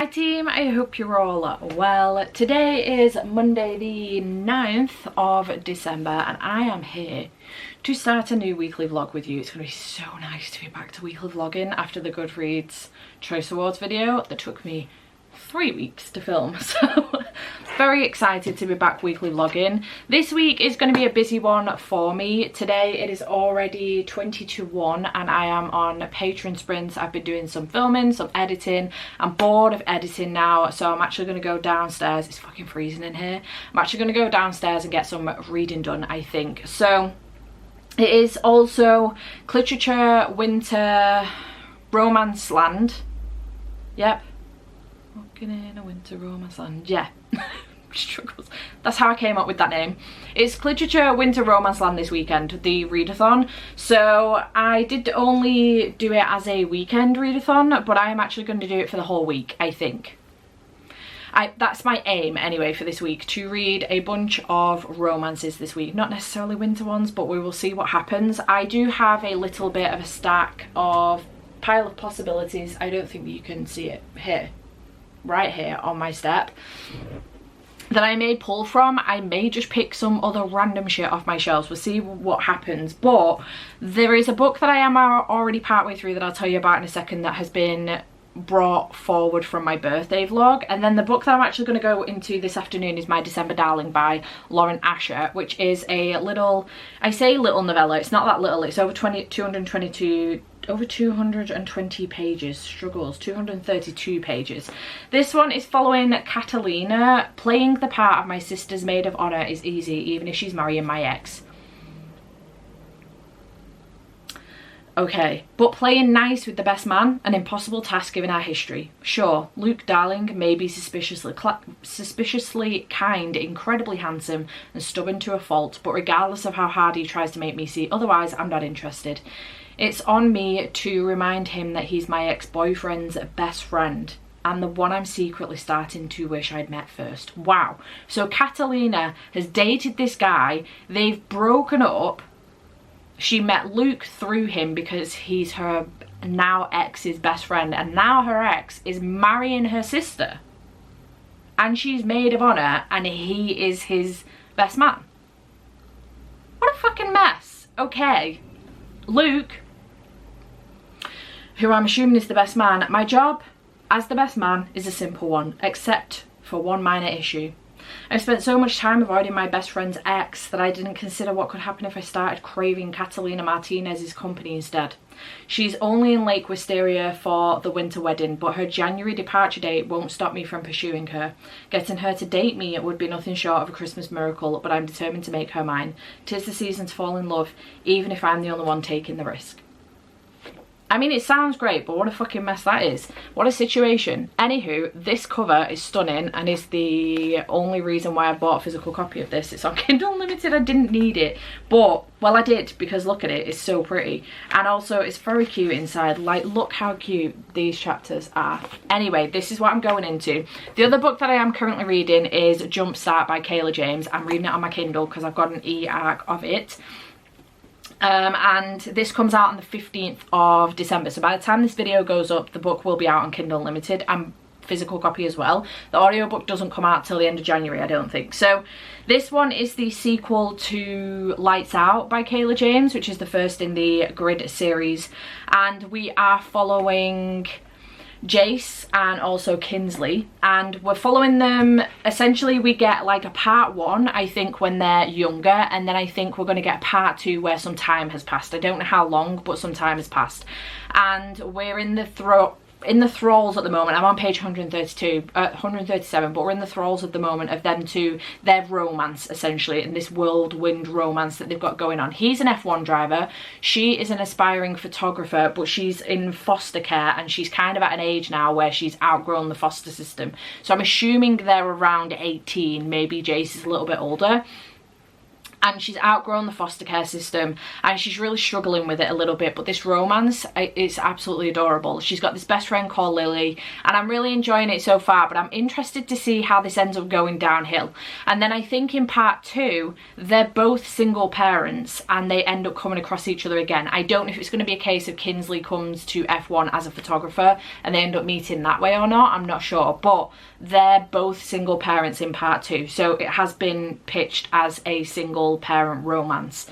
Hi team, I hope you're all well. Today is Monday the 9th of December and I am here to start a new weekly vlog with you. It's going to be so nice to be back to weekly vlogging after the Goodreads Choice Awards video that took me 3 weeks to film, so very excited to be back weekly vlogging. This week is going to be a busy one for me. Today it is already 20 to 1 and I am on Patreon sprints. I've been doing some filming, some editing. I'm bored of editing now, so I'm actually going to go downstairs. It's fucking freezing in here. I'm actually going to go downstairs and get some reading done, I think. So it is also literature winter Romanceland. Yep. Walking in a winter Romanceland, yeah. Struggles. That's how I came up with that name. It's literature winter Romanceland this weekend, the readathon. So I did only do it as a weekend readathon, but I am actually going to do it for the whole week, I think. That's my aim anyway for this week, to read a bunch of romances this week. Not necessarily winter ones, but we will see what happens. I do have a little bit of a stack of pile of possibilities. I don't think that you can see it here. Right here on my step that I may pull from. I may just pick some other random shit off my shelves. We'll see what happens. But there is a book that I am already partway through that I'll tell you about in a second that has been brought forward from my birthday vlog. And then the book that I'm actually going to go into this afternoon is My December Darling by Lauren Asher, which is a little, I say little novella, it's not that little, it's over 220 pages, struggles, 232 pages. This one is following Catalina. Playing the part of my sister's maid of honor is easy, even if she's marrying my ex. Okay, but playing nice with the best man, an impossible task given our history. Sure, Luke Darling may be suspiciously kind, incredibly handsome, and stubborn to a fault, but regardless of how hard he tries to make me see otherwise, I'm not interested. It's on me to remind him that he's my ex-boyfriend's best friend, and the one I'm secretly starting to wish I'd met first. Wow. So Catalina has dated this guy, they've broken up. She met Luke through him because he's her now ex's best friend, and now her ex is marrying her sister and she's maid of honor and he is his best man. What a fucking mess. Okay, Luke, who I'm assuming is the best man, my job as the best man is a simple one, except for one minor issue. I spent so much time avoiding my best friend's ex that I didn't consider what could happen if I started craving Catalina Martinez's company instead. She's only in Lake Wisteria for the winter wedding, but her January departure date won't stop me from pursuing her. Getting her to date me would be nothing short of a Christmas miracle, but I'm determined to make her mine. 'Tis the season to fall in love, even if I'm the only one taking the risk. I mean, it sounds great, but what a fucking mess that is. What a situation. Anywho, this cover is stunning and is the only reason why I bought a physical copy of this. It's on Kindle Unlimited. I didn't need it, but, well, I did, because look at it. It's so pretty. And also, it's very cute inside. Like, look how cute these chapters are. Anyway, this is what I'm going into. The other book that I am currently reading is Jumpstart by Kayla James. I'm reading it on my Kindle because I've got an e-arc of it. And this comes out on the 15th of December, so by the time this video goes up the book will be out on Kindle Unlimited and physical copy as well. The audiobook doesn't come out till the end of January, I don't think. So this one is the sequel to Lights Out by Kayla James, which is the first in the Grid series, and we are following Jace and also Kinsley, and we're following them. Essentially we get like a part 1, I think, when they're younger, and then I think we're going to get a part 2 where some time has passed. I don't know how long, but some time has passed, and we're in the thralls at the moment. I'm on page 137, but we're in the thralls at the moment of them two, their romance essentially, in this whirlwind romance that they've got going on. He's an F1 driver, she is an aspiring photographer, but she's in foster care and she's kind of at an age now where she's outgrown the foster system. So I'm assuming they're around 18, maybe Jace is a little bit older. and she's outgrown the foster care system and she's really struggling with it a little bit, but this romance, it's absolutely adorable. She's got this best friend called Lily and I'm really enjoying it so far, but I'm interested to see how this ends up going downhill. And then I think in part 2 they're both single parents and they end up coming across each other again. I don't know if it's going to be a case of Kinsley comes to F1 as a photographer and they end up meeting that way or not, I'm not sure, but they're both single parents in part 2, so it has been pitched as a single parent romance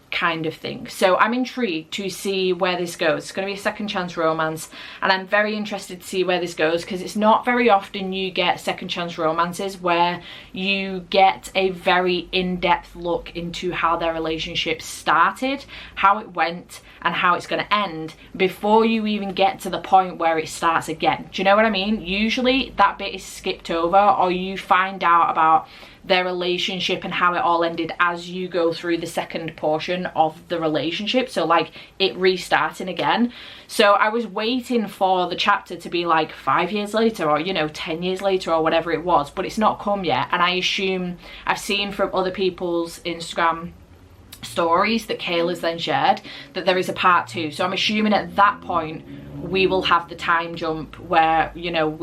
kind of thing. So I'm intrigued to see where this goes. It's going to be a second chance romance and I'm very interested to see where this goes, because it's not very often you get second chance romances where you get a very in-depth look into how their relationship started, how it went and how it's going to end before you even get to the point where it starts again. Do you know what I mean? Usually that bit is skipped over, or you find out about their relationship and how it all ended as you go through the second portion of the relationship, so like it restarting again. So I was waiting for the chapter to be like 5 years later, or you know, 10 years later, or whatever it was, but it's not come yet. And I assume, I've seen from other people's Instagram stories that Kayla's has then shared that there is a part 2, so I'm assuming at that point we will have the time jump where, you know,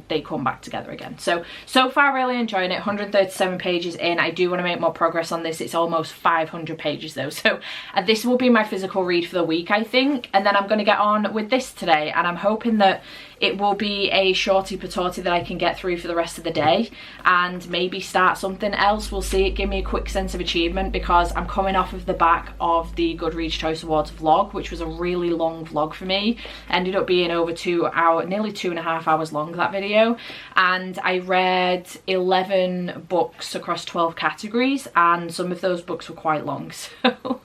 they come back together again. So far really enjoying it. 137 pages in. I do want to make more progress on this. It's almost 500 pages though, so this will be my physical read for the week, I think, and then I'm going to get on with this today, and I'm hoping that it will be a shorty patooty that I can get through for the rest of the day and maybe start something else. We'll see. Give me a quick sense of achievement, because I'm coming off of the back of the Goodreads Choice Awards vlog, which was a really long vlog for me. Ended up being over 2 hours, nearly 2.5 hours long, that video, and I read 11 books across 12 categories, and some of those books were quite long, so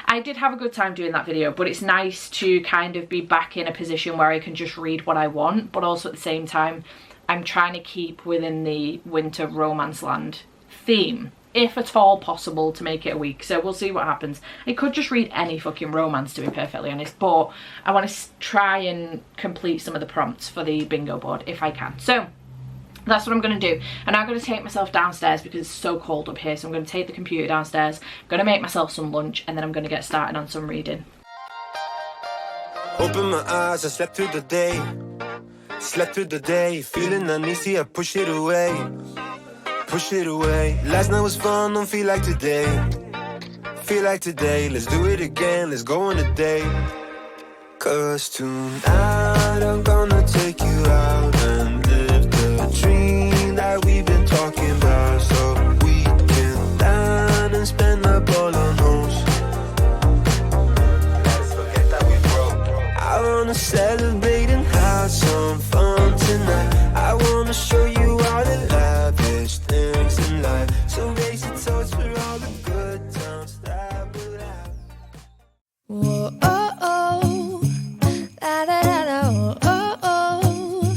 I did have a good time doing that video. But it's nice to kind of be back in a position where I can just read what I want, but also at the same time I'm trying to keep within the winter Romanceland theme, if at all possible, to make it a week. So we'll see what happens. I could just read any fucking romance, to be perfectly honest, but I want to try and complete some of the prompts for the bingo board if I can. So that's what I'm going to do. And I'm going to take myself downstairs because it's so cold up here, so I'm going to take the computer downstairs, I'm going to make myself some lunch, and then I'm going to get started on some reading. Open my eyes, I slept through the day. Slept through the day, feeling uneasy, I push it away. Push it away. Last night was fun, don't feel like today. Feel like today, let's do it again, let's go on a date. 'Cause tonight I'm gonna take you out and live the dream that we've been talking about. So we can dine and spend up all our notes. Let's forget that we broke. I wanna celebrate and have some fun tonight. I wanna show you all the lavish things in life. So raise your toast for all the good times that we'll have. Whoa, oh, oh, la da da da, oh, oh, oh,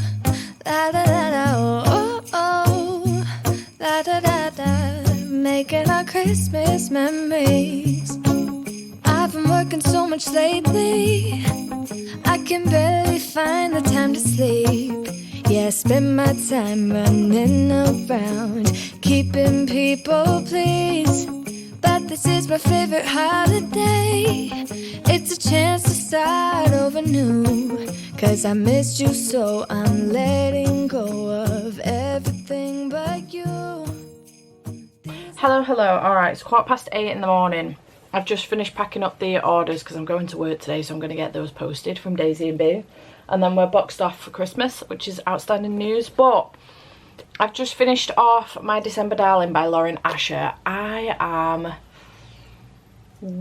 la da da da, oh, oh, la da da da, making our Christmas memories. I've been working so much lately, I can barely find the time to sleep. Yeah, I spend my time running around, keeping people pleased. But this is my favorite holiday. It's a chance to start over new. 'Cause I missed you, so I'm letting go of everything but you. Hello. Alright, it's 8:15 in the morning. I've just finished packing up the orders because I'm going to work today, so I'm going to get those posted from Daisy and B. And then we're boxed off for Christmas, which is outstanding news. But I've just finished off My December Darling by Lauren Asher. I am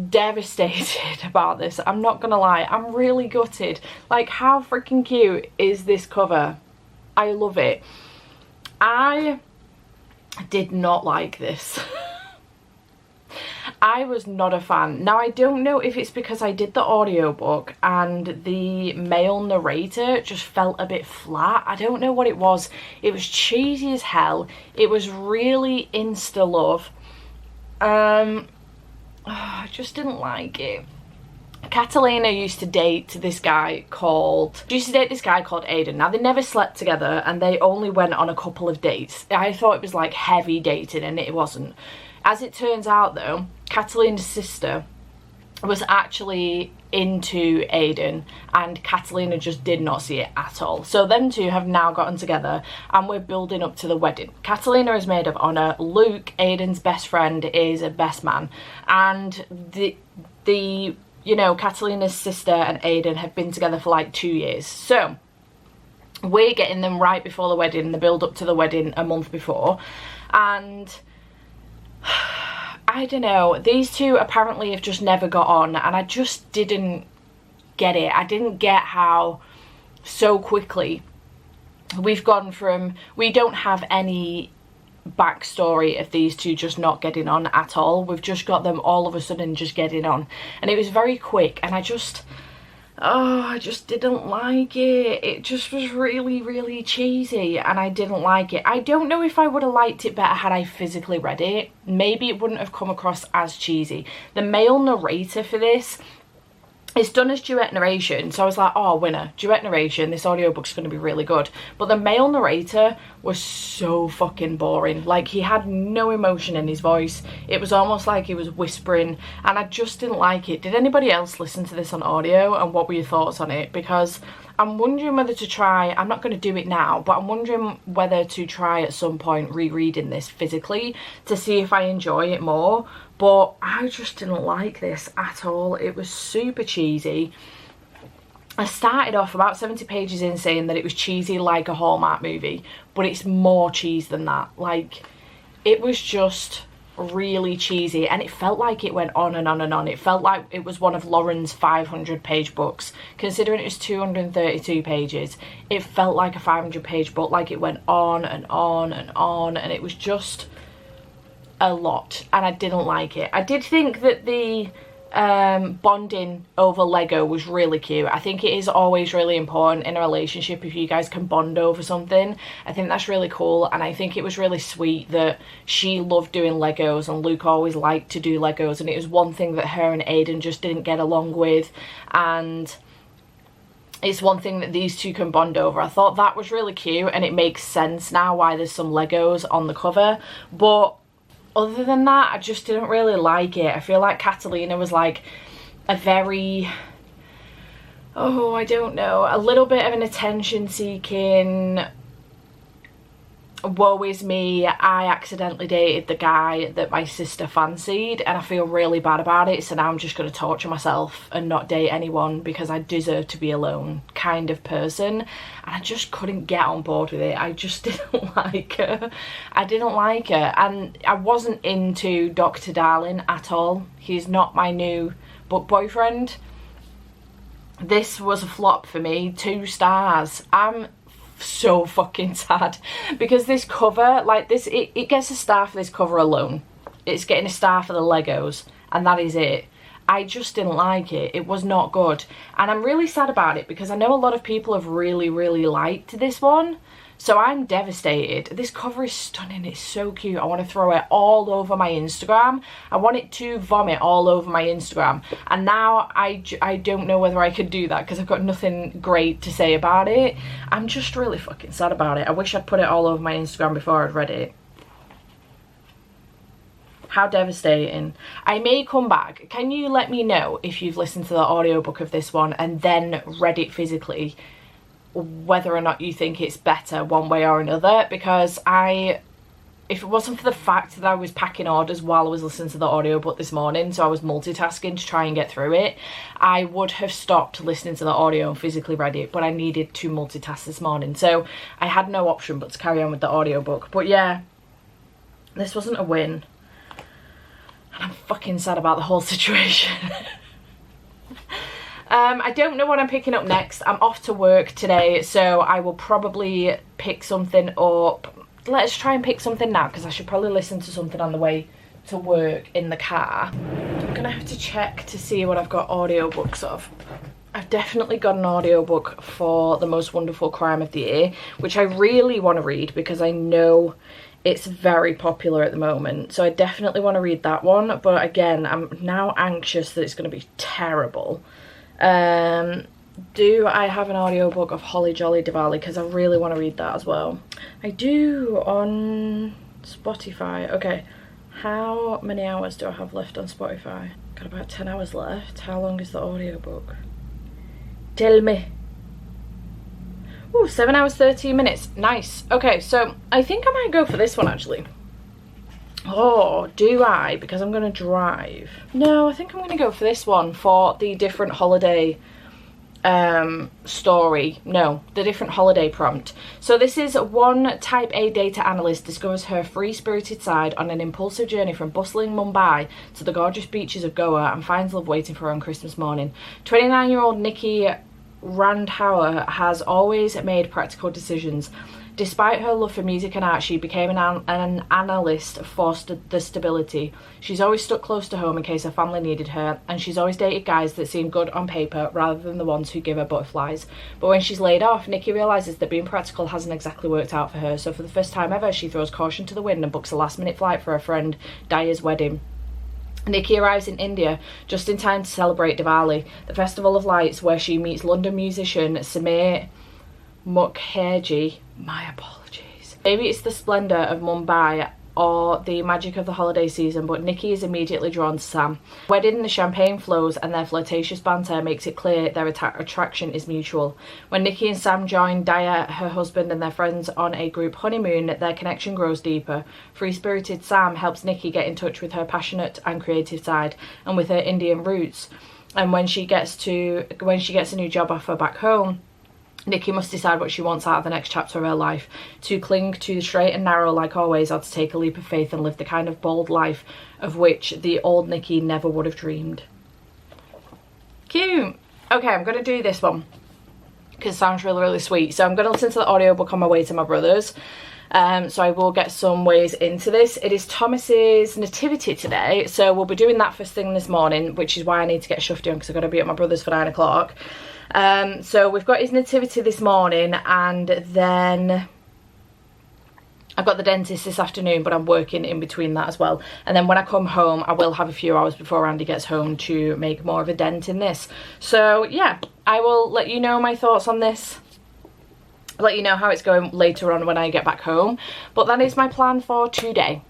devastated about this. I'm not gonna lie, I'm really gutted. Like, how freaking cute is this cover? I love it. I did not like this. I was not a fan. Now, I don't know if it's because I did the audiobook and the male narrator just felt a bit flat. I don't know what it was. It was cheesy as hell. It was really insta love. I just didn't like it. Catalina used to date this guy called Aiden. Now, they never slept together and they only went on a couple of dates. I thought it was like heavy dating, and it wasn't. As it turns out though, Catalina's sister was actually into Aiden, and Catalina just did not see it at all. So them two have now gotten together and we're building up to the wedding. Catalina is maid of honour. Luke, Aiden's best friend, is a best man, and the you know, Catalina's sister and Aiden have been together for like 2 years. So we're getting them right before the wedding, the build up to the wedding a month before, and I don't know, these two apparently have just never got on, and I just didn't get it. I didn't get how so quickly we've gone from, we don't have any backstory of these two just not getting on at all. We've just got them all of a sudden just getting on, and it was very quick, and I just didn't like it. It just was really, really cheesy, and I didn't like it. I don't know if I would have liked it better had I physically read it. Maybe it wouldn't have come across as cheesy. The male narrator for this is done as duet narration, so I was like, oh, winner, duet narration, this audiobook's going to be really good. But the male narrator was so fucking boring. Like, he had no emotion in his voice. It was almost like he was whispering, and I just didn't like it. Did anybody else listen to this on audio, and what were your thoughts on it? Because I'm wondering whether to try, I'm not going to do it now, but I'm wondering whether to try at some point rereading this physically to see if I enjoy it more. But I just didn't like this at all. It was super cheesy. I started off about 70 pages in saying that it was cheesy like a Hallmark movie, but it's more cheese than that. Like, it was just really cheesy, and it felt like it went on and on and on. It felt like it was one of Lauren's 500-page books. Considering it was 232 pages, it felt like a 500-page book. Like, it went on and on and on, and it was just a lot, and I didn't like it. I did think that the bonding over Lego was really cute. I think it is always really important in a relationship if you guys can bond over something. I think that's really cool, and I think it was really sweet that she loved doing Legos and Luke always liked to do Legos, and it was one thing that her and Aiden just didn't get along with, and it's one thing that these two can bond over. I thought that was really cute, and it makes sense now why there's some Legos on the cover. But other than that, I just didn't really like it. I feel like Catalina was like a very, I don't know, a little bit of an attention-seeking, woe is me, I accidentally dated the guy that my sister fancied, and I feel really bad about it, so now I'm just going to torture myself and not date anyone because I deserve to be alone kind of person. And I just couldn't get on board with it. I just didn't like her. I didn't like her, and I wasn't into Dr. Darling at all. He's not my new book boyfriend. This was a flop for me. 2 stars. I'm so fucking sad because this cover, like this, it gets a star for this cover alone. It's getting a star for the Legos, and that is it. I just didn't like it. It was not good, and I'm really sad about it because I know a lot of people have really, really liked this one. So I'm devastated. This cover is stunning. It's so cute. I want to throw it all over my Instagram. I want it to vomit all over my Instagram. And now I don't know whether I could do that because I've got nothing great to say about it. I'm just really fucking sad about it. I wish I'd put it all over my Instagram before I'd read it. How devastating. I may come back. Can you let me know if you've listened to the audiobook of this one and then read it physically, whether or not you think it's better one way or another? Because if it wasn't for the fact that I was packing orders while I was listening to the audiobook this morning, so I was multitasking to try and get through it, I would have stopped listening to the audio and physically read it, but I needed to multitask this morning, so I had no option but to carry on with the audiobook. But yeah, this wasn't a win, and I'm fucking sad about the whole situation. I don't know what I'm picking up next. I'm off to work today, so I will probably pick something up. Let's try and pick something now, because I should probably listen to something on the way to work in the car. I'm gonna have to check to see what I've got audiobooks of. I've definitely got an audiobook for The Most Wonderful Crime of the Year, which I really want to read because I know it's very popular at the moment. So I definitely want to read that one, but again, I'm now anxious that it's going to be terrible. Do I have an audiobook of Holly Jolly Diwali? Because I really want to read that as well. I do on Spotify. Okay, How many hours do I have left on Spotify? Got about 10 hours left. How long is the audiobook? Tell me. Ooh, 7 hours 13 minutes. Nice. Okay, so I think I might go for this one actually. Oh, do I? Because I'm gonna drive. No, I think I'm gonna go for this one for the different holiday story. No, the different holiday prompt. So this is one type A data analyst discovers her free-spirited side on an impulsive journey from bustling Mumbai to the gorgeous beaches of Goa and finds love waiting for her on Christmas morning. 29-year-old Nikki Randhauer has always made practical decisions. Despite her love for music and art, she became an analyst for the stability. She's always stuck close to home in case her family needed her, and she's always dated guys that seem good on paper rather than the ones who give her butterflies. But when she's laid off, Nikki realises that being practical hasn't exactly worked out for her, so for the first time ever, she throws caution to the wind and books a last-minute flight for her friend Daya's wedding. Nikki arrives in India just in time to celebrate Diwali, the festival of lights, where she meets London musician Samir Mukherjee. My apologies. Maybe it's the splendour of Mumbai or the magic of the holiday season, but Nikki is immediately drawn to Sam. Wedding, the champagne flows and their flirtatious banter makes it clear their attraction is mutual. When Nikki and Sam join Daya, her husband, and their friends on a group honeymoon, their connection grows deeper. Free-spirited Sam helps Nikki get in touch with her passionate and creative side and with her Indian roots. And when she gets a new job offer back home, Nikki must decide what she wants out of the next chapter of her life: to cling to the straight and narrow like always, or to take a leap of faith and live the kind of bold life of which the old Nikki never would have dreamed. Cute. Okay, I'm going to do this one because it sounds really, really sweet. So I'm going to listen to the audiobook on my way to my brother's. So I will get some ways into this. It is Thomas's nativity today, so we'll be doing that first thing this morning, which is why I need to get Shufty on because I've got to be at my brother's for 9 o'clock. So we've got his nativity this morning, and then I've got the dentist this afternoon, but I'm working in between that as well. And then when I come home, I will have a few hours before Andy gets home to make more of a dent in this. So yeah, I will let you know my thoughts on this. I'll let you know how it's going later on when I get back home. But that is my plan for today.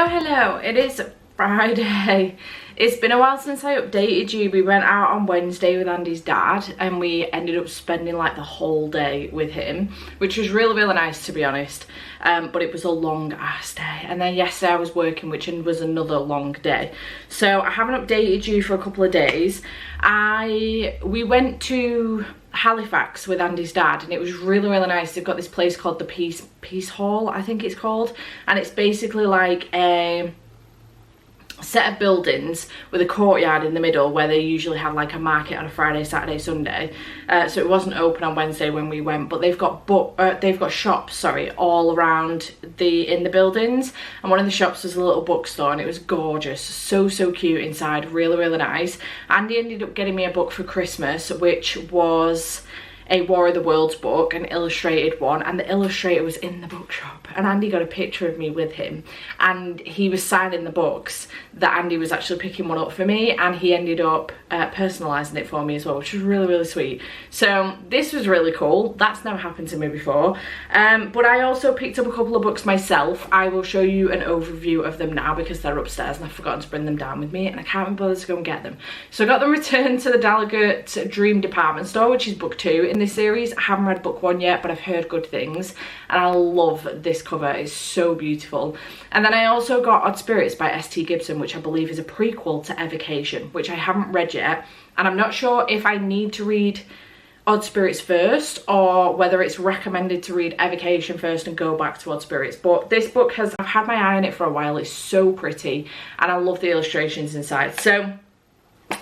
Hello, it is Friday. It's been a while since I updated you. We went out on Wednesday with Andy's dad and we ended up spending like the whole day with him, which was really, really nice to be honest. But it was a long ass day. And then yesterday I was working, which was another long day. So I haven't updated you for a couple of days. We went to Halifax with Andy's dad and it was really, really nice. They've got this place called the Peace Hall, I think it's called, and it's basically like a set of buildings with a courtyard in the middle where they usually have like a market on a Friday, Saturday, Sunday. So it wasn't open on Wednesday when we went, but they've got shops, sorry, all around in the buildings. And one of the shops was a little bookstore and it was gorgeous, so cute inside, really, really nice. Andy ended up getting me a book for Christmas, which was a War of the Worlds book, an illustrated one, and the illustrator was in the bookshop and Andy got a picture of me with him and he was signing the books that Andy was actually picking one up for me, and he ended up personalising it for me as well, which was really, really sweet. So this was really cool. That's never happened to me before. But I also picked up a couple of books myself. I will show you an overview of them now because they're upstairs and I've forgotten to bring them down with me and I can't be bothered to go and get them. So I got them returned to the Delegate Dream department store, which is book 2 in this series. I haven't read book 1 yet, but I've heard good things and I love this cover. It's so beautiful. And then I also got Odd Spirits by S.T. Gibson, which I believe is a prequel to Evocation, which I haven't read yet, and I'm not sure if I need to read Odd Spirits first or whether it's recommended to read Evocation first and go back to Odd Spirits. But this book I've had my eye on it for a while. It's so pretty and I love the illustrations inside. So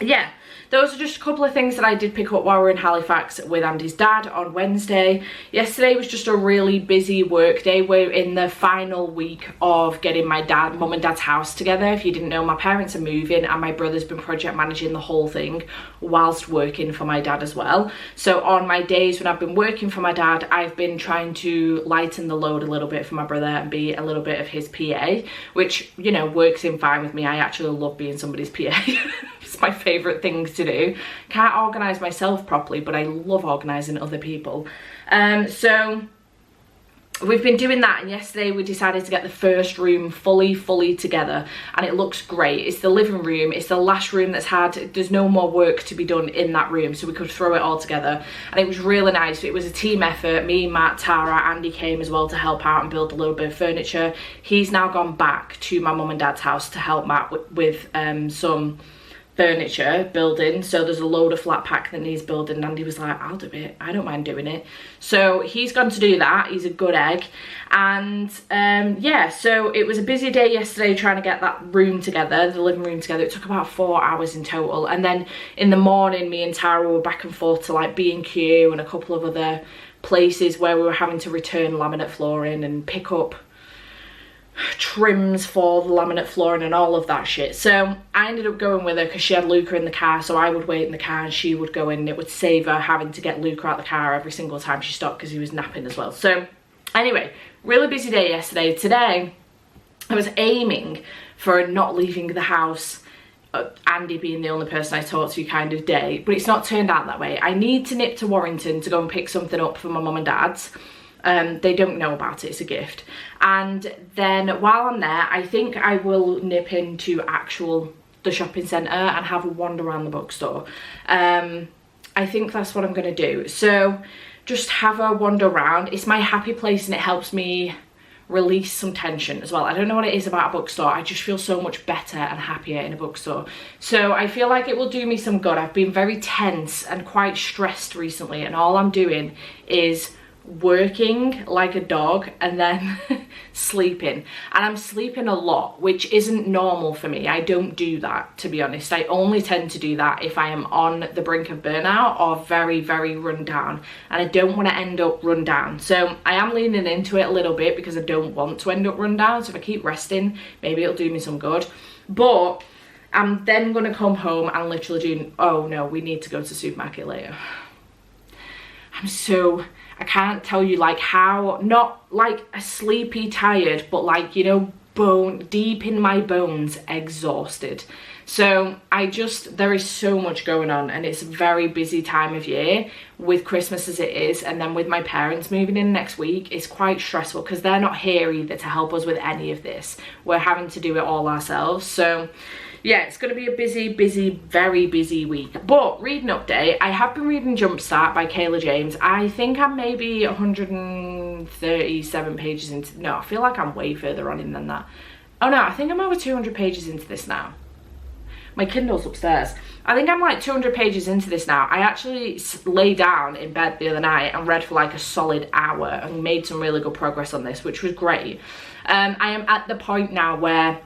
yeah, those are just a couple of things that I did pick up while we were in Halifax with Andy's dad on Wednesday. Yesterday was just a really busy work day. We're in the final week of getting my mum and dad's house together. If you didn't know, my parents are moving and my brother's been project managing the whole thing whilst working for my dad as well. So on my days when I've been working for my dad, I've been trying to lighten the load a little bit for my brother and be a little bit of his PA, which, you know, works in fine with me. I actually love being somebody's PA. It's my favourite thing to do. Can't organise myself properly, but I love organising other people. So we've been doing that, and yesterday we decided to get the first room fully together, and it looks great. It's the living room, it's the last room there's no more work to be done in that room, so we could throw it all together, and it was really nice. It was a team effort. Me, Matt, Tara, Andy came as well to help out and build a little bit of furniture. He's now gone back to my mum and dad's house to help Matt with some furniture building, so there's a load of flat pack that needs building, and Andy was like, I'll do it, I don't mind doing it. So he's gone to do that. He's a good egg. And yeah, so it was a busy day yesterday trying to get that room together, the living room together. It took about 4 hours in total, and then in the morning me and Tara were back and forth to like B&Q and a couple of other places where we were having to return laminate flooring and pick up trims for the laminate flooring and all of that shit. So I ended up going with her because she had Luca in the car, so I would wait in the car and she would go in. It would save her having to get Luca out the car every single time she stopped because he was napping as well. So anyway, really busy day yesterday. Today I was aiming for not leaving the house, Andy being the only person I talk to kind of day, but it's not turned out that way. I need to nip to Warrington to go and pick something up for my mum and dad's. They don't know about it, it's a gift. And then while I'm there, I think I will nip into the shopping centre and have a wander around the bookstore. I think that's what I'm going to do. So just have a wander around. It's my happy place and it helps me release some tension as well. I don't know what it is about a bookstore. I just feel so much better and happier in a bookstore. So I feel like it will do me some good. I've been very tense and quite stressed recently, and all I'm doing is working like a dog and then sleeping, and I'm sleeping a lot, which isn't normal for me. I don't do that, to be honest. I only tend to do that if I am on the brink of burnout or very run down, and I don't want to end up run down. So I am leaning into it a little bit because I don't want to end up run down. So if I keep resting, maybe it'll do me some good. But I'm then going to come home and literally do, oh no, we need to go to the supermarket later. I can't tell you like how, not like a sleepy tired, but like, you know, bone deep in my bones exhausted. So there is so much going on, and it's a very busy time of year with Christmas as it is, and then with my parents moving in next week, it's quite stressful because they're not here either to help us with any of this. We're having to do it all ourselves. So yeah, it's going to be a busy, very busy week. But reading update, I have been reading Jumpstart by Kayla James. I think I'm maybe 137 pages into, no, I feel like I'm way further on in than that. Oh no, I think I'm over 200 pages into this now. My Kindle's upstairs. I think I'm like 200 pages into this now. I actually lay down in bed the other night and read for like a solid hour and made some really good progress on this, which was great. I am at the point now where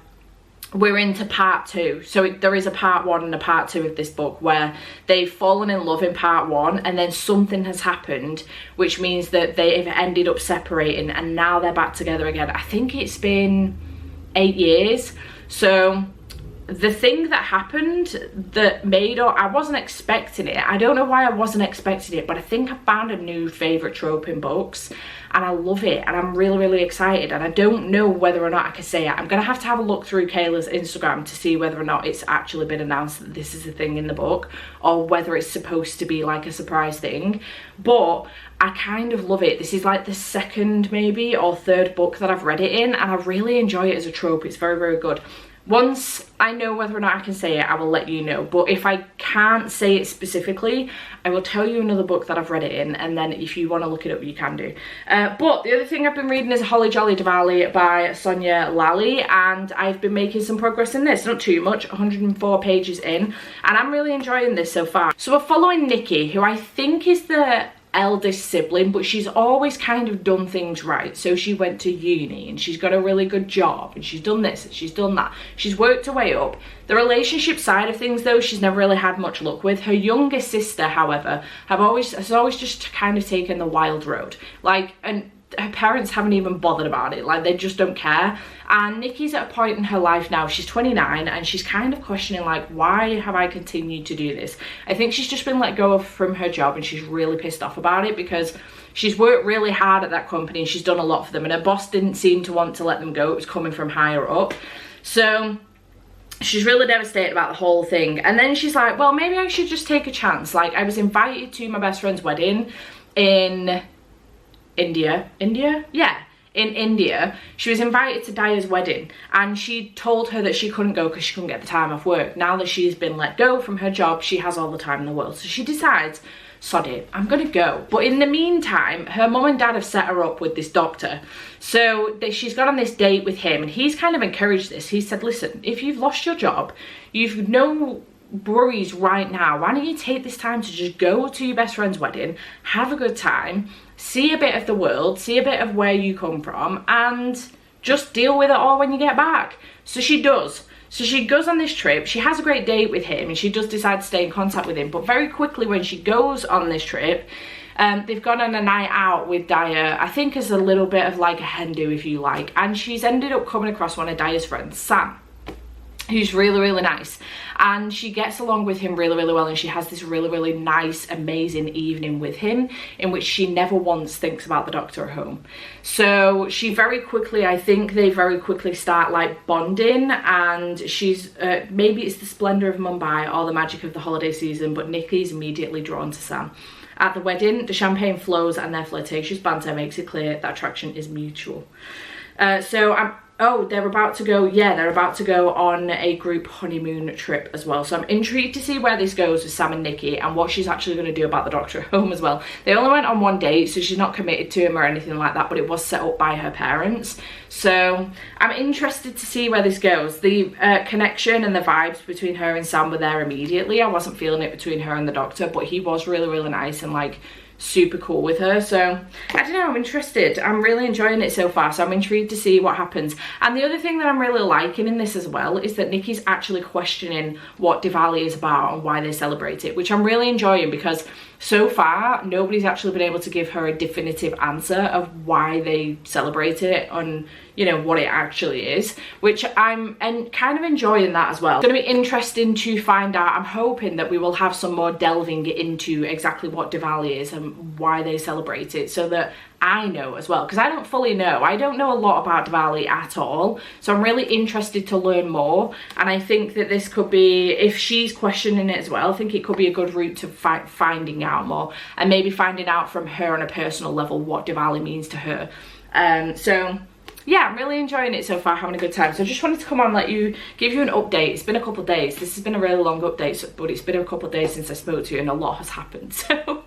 we're into part 2. So there is a part 1 and a part 2 of this book where they've fallen in love in part 1, and then something has happened which means that they've ended up separating, and now they're back together again. I think it's been 8 years. So the thing that happened that made, or I wasn't expecting it. I don't know why I wasn't expecting it, but I think I found a new favourite trope in books, and I love it, and I'm really excited, and I don't know whether or not I can say it. I'm going to have a look through Kayla's Instagram to see whether or not it's actually been announced that this is a thing in the book, or whether it's supposed to be like a surprise thing. But I kind of love it. This is like the second maybe or third book that I've read it in, and I really enjoy it as a trope. It's very good. Once I know whether or not I can say it, I will let you know. But if I can't say it specifically, I will tell you another book that I've read it in, and then if you want to look it up, you can do. But the other thing I've been reading is Holly Jolly Diwali by Sonia Lally, and I've been making some progress in this. Not too much, 104 pages in, and I'm really enjoying this so far. So we're following Nikki, who I think is the eldest sibling, but she's always kind of done things right. So she went to uni and she's got a really good job and she's done this and she's done that. She's worked her way up. The relationship side of things though, she's never really had much luck with. Her younger sister, however, has always just kind of taken the wild road. Like, and her parents haven't even bothered about it. Like, they just don't care. And Nikki's at a point in her life now, she's 29, and she's kind of questioning, like, why have I continued to do this? I think she's just been let go from her job, and she's really pissed off about it because she's worked really hard at that company and she's done a lot for them, and her boss didn't seem to want to let them go. It was coming from higher up. So she's really devastated about the whole thing. And then she's like, well, maybe I should just take a chance. Like, I was invited to my best friend's wedding in India. In India. She was invited to Daya's wedding, and she told her that she couldn't go because she couldn't get the time off work. Now that she's been let go from her job, she has all the time in the world. So she decides, sod it, I'm gonna go. But in the meantime, her mum and dad have set her up with this doctor. So she's gone on this date with him, and he's kind of encouraged this. He said, listen, if you've lost your job, you've no worries right now, why don't you take this time to just go to your best friend's wedding, have a good time, see a bit of the world, see a bit of where you come from, and just deal with it all when you get back. So she does. So she goes on this trip, she has a great date with him, and she does decide to stay in contact with him. But very quickly when she goes on this trip, they've gone on a night out with Daya, I think as a little bit of like a hen do, if you like, and she's ended up coming across one of Daya's friends, Sam, who's really, really nice, and she gets along with him really, really well, and she has this really, really nice, amazing evening with him in which she never once thinks about the doctor at home. So she very quickly, I think they very quickly start like bonding, and she's maybe it's the splendor of Mumbai or the magic of the holiday season, but Nikki's immediately drawn to Sam. At the wedding, the champagne flows and their flirtatious banter makes it clear that attraction is mutual. Oh, they're about to go, yeah, they're about to go on a group honeymoon trip as well. So I'm intrigued to see where this goes with Sam and Nikki and what she's actually going to do about the doctor at home as well. They only went on one date, so she's not committed to him or anything like that, but it was set up by her parents. So I'm interested to see where this goes. The connection and the vibes between her and Sam were there immediately. I wasn't feeling it between her and the doctor, but he was really, really nice and like super cool with her. So I don't know, I'm interested. I'm really enjoying it so far, so I'm intrigued to see what happens. And the other thing that I'm really liking in this as well is that Nikki's actually questioning what Diwali is about and why they celebrate it, which I'm really enjoying, because so far nobody's actually been able to give her a definitive answer of why they celebrate it and, you know, what it actually is, which I'm kind of enjoying that as well. It's going to be interesting to find out. I'm hoping that we will have some more delving into exactly what Diwali is and why they celebrate it, so that I know as well, because I don't fully know. I don't know a lot about Diwali at all, so I'm really interested to learn more. And I think that this could be, if she's questioning it as well, I think it could be a good route to finding out more, and maybe finding out from her on a personal level what Diwali means to her. So yeah, I'm really enjoying it so far, having a good time. So I just wanted to come on and give you an update. It's been a couple of days. This has been a really long update, but it's been a couple of days since I spoke to you and a lot has happened. So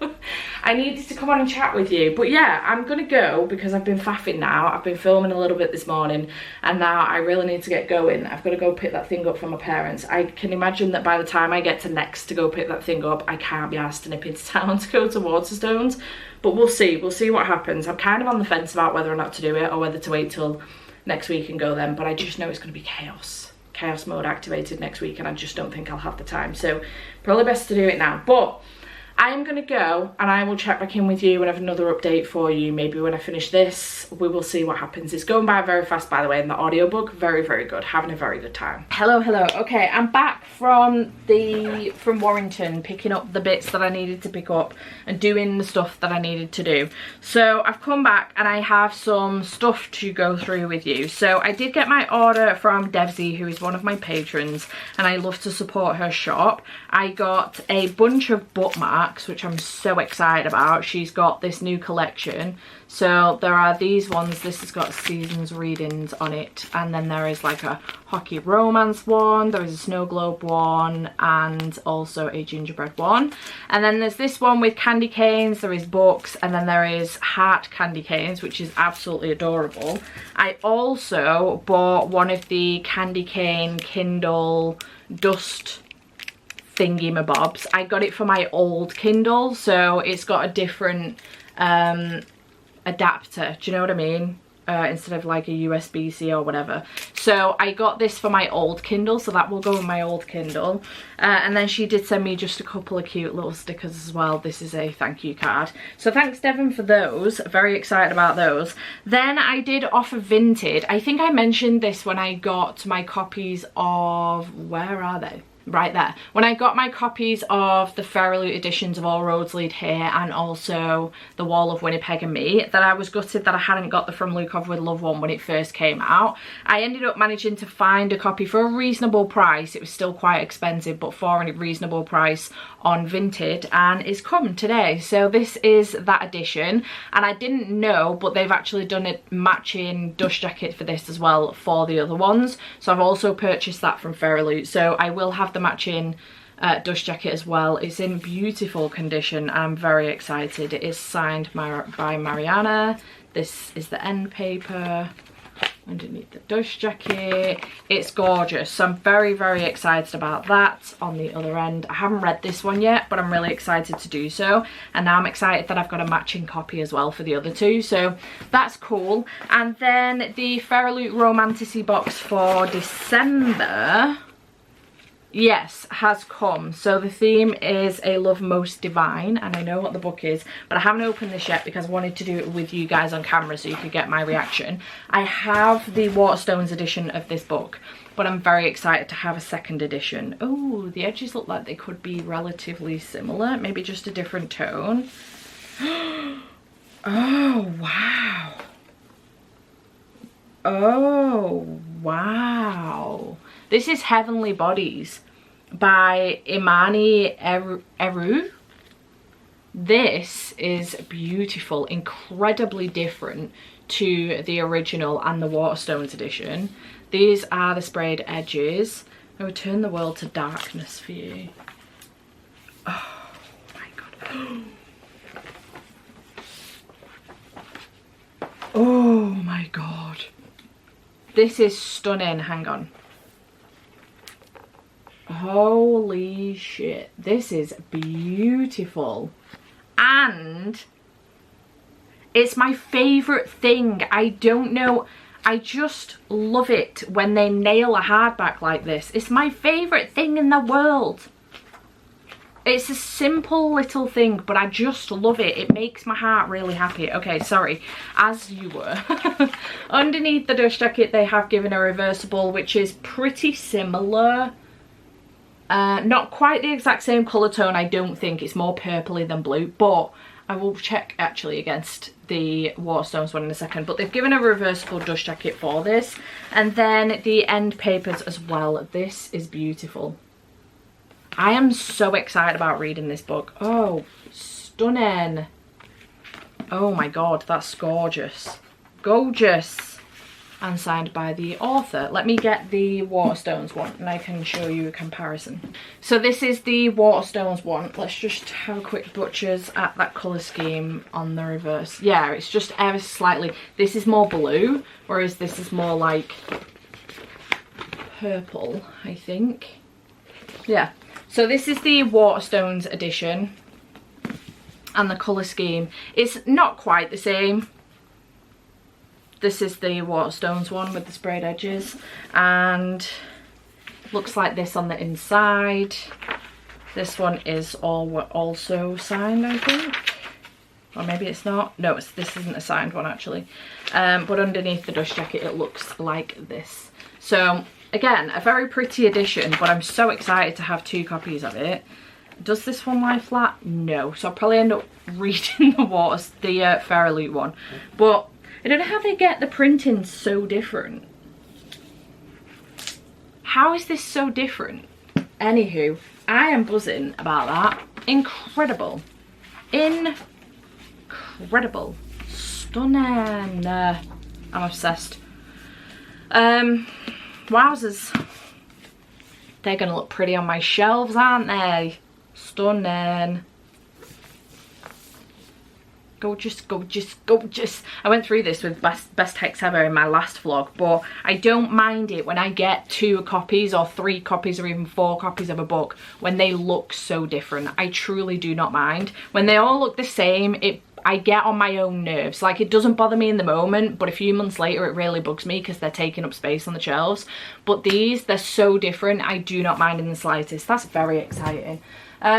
I needed to come on and chat with you. But yeah, I'm gonna go because I've been faffing now. I've been filming a little bit this morning, and now I really need to get going. I've got to go pick that thing up from my parents. I can imagine that by the time I get to next to go pick that thing up, I can't be asked to nip into town to go to Waterstones. But we'll see what happens. I'm kind of on the fence about whether or not to do it or whether to wait till next week and go then, but I just know it's going to be chaos mode activated next week, and I just don't think I'll have the time, so probably best to do it now. But I'm gonna go, and I will check back in with you and have another update for you maybe when I finish this. We will see what happens. It's going by very fast, by the way, and the audiobook very, very good. Having a very good time. Hello. Okay, I'm back from Warrington, picking up the bits that I needed to pick up and doing the stuff that I needed to do. So I've come back and I have some stuff to go through with you. So I did get my order from Devsy, who is one of my patrons, and I love to support her shop. I got a bunch of bookmarks, which I'm so excited about. She's got this new collection. So there are these ones. This has got seasons readings on it, and then there is like a hockey romance one, there is a snow globe one, and also a gingerbread one. And then there's this one with candy canes, there is books, and then there is heart candy canes, which is absolutely adorable. I also bought one of the candy cane Kindle dust thingy-mabobs. I got it for my old Kindle, so it's got a different adapter, do you know what I mean? Instead of like a USB-C or whatever. So I got this for my old Kindle, so that will go in my old Kindle. And then she did send me just a couple of cute little stickers as well. This is a thank you card. So thanks Devon for those. Very excited about those. Then I did offer Vinted. I think I mentioned this when I got my copies of, where are they? Right there. When I got my copies of the Fairy editions of All Roads Lead Here and also The Wall of Winnipeg and Me, that I was gutted that I hadn't got the From Lukov with Love one when it first came out. I ended up managing to find a copy for a reasonable price. It was still quite expensive, but for a reasonable price on Vinted, and it's come today. So this is that edition, and I didn't know, but they've actually done a matching dust jacket for this as well for the other ones. So I've also purchased that from Fairy Loot. So I will have the matching dust jacket as well. It's in beautiful condition. I'm very excited. It is signed by Mariana. This is the end paper underneath the dust jacket. It's gorgeous, so I'm very, very excited about that. On the other end, I haven't read this one yet, but I'm really excited to do so, and now I'm excited that I've got a matching copy as well for the other two, so that's cool. And then the Fairy Loot Romanticy box for December, yes, has come. So the theme is A Love Most Divine, and I know what the book is, but I haven't opened this yet because I wanted to do it with you guys on camera so you could get my reaction. I have the Waterstones edition of this book, but I'm very excited to have a second edition. Oh, the edges look like they could be relatively similar, maybe just a different tone. Oh, wow. Oh, wow. This is Heavenly Bodies by Imani Eru. This is beautiful, incredibly different to the original and the Waterstones edition. These are the sprayed edges. I would turn the world to darkness for you. Oh my god. Oh my god. This is stunning. Hang on. Holy shit, this is beautiful, and it's my favorite thing. I don't know, I just love it when they nail a hardback like this. It's my favorite thing in the world. It's a simple little thing, but I just love it. It makes my heart really happy. Okay, sorry, as you were. Underneath the dust jacket they have given a reversible, which is pretty similar. Not quite the exact same colour tone, I don't think. It's more purpley than blue, but I will check actually against the Waterstones one in a second. But they've given a reversible dust jacket for this. And then the end papers as well. This is beautiful. I am so excited about reading this book. Oh, stunning. Oh my god, that's gorgeous. Gorgeous. And signed by the author. Let me get the Waterstones one and I can show you a comparison. So this is the Waterstones one. Let's just have a quick butchers at that colour scheme on the reverse. Yeah, it's just ever slightly. This is more blue, whereas this is more like purple, I think. Yeah. So this is the Waterstones edition. And the colour scheme is not quite the same. This is the Waterstones one with the sprayed edges, and looks like this on the inside. This one is also signed, I think, or maybe it's not. No, this isn't a signed one actually, but underneath the dust jacket it looks like this. So again, a very pretty edition, but I'm so excited to have two copies of it. Does this one lie flat? No, so I'll probably end up reading the Fairy Loot one, but I don't know how they get the printing so different. How is this so different? Anywho, I am buzzing about that. Incredible. Incredible. Stunning. I'm obsessed. Wowzers. They're gonna look pretty on my shelves, aren't they? Stunning. gorgeous, gorgeous, gorgeous. I went through this with best text ever in my last vlog, but I don't mind it when I get 2 copies or 3 copies or even 4 copies of a book when they look so different. I truly do not mind. When they all look the same, I get on my own nerves. Like, it doesn't bother me in the moment, but a few months later it really bugs me because they're taking up space on the shelves. But these, they're so different, I do not mind in the slightest. That's very exciting.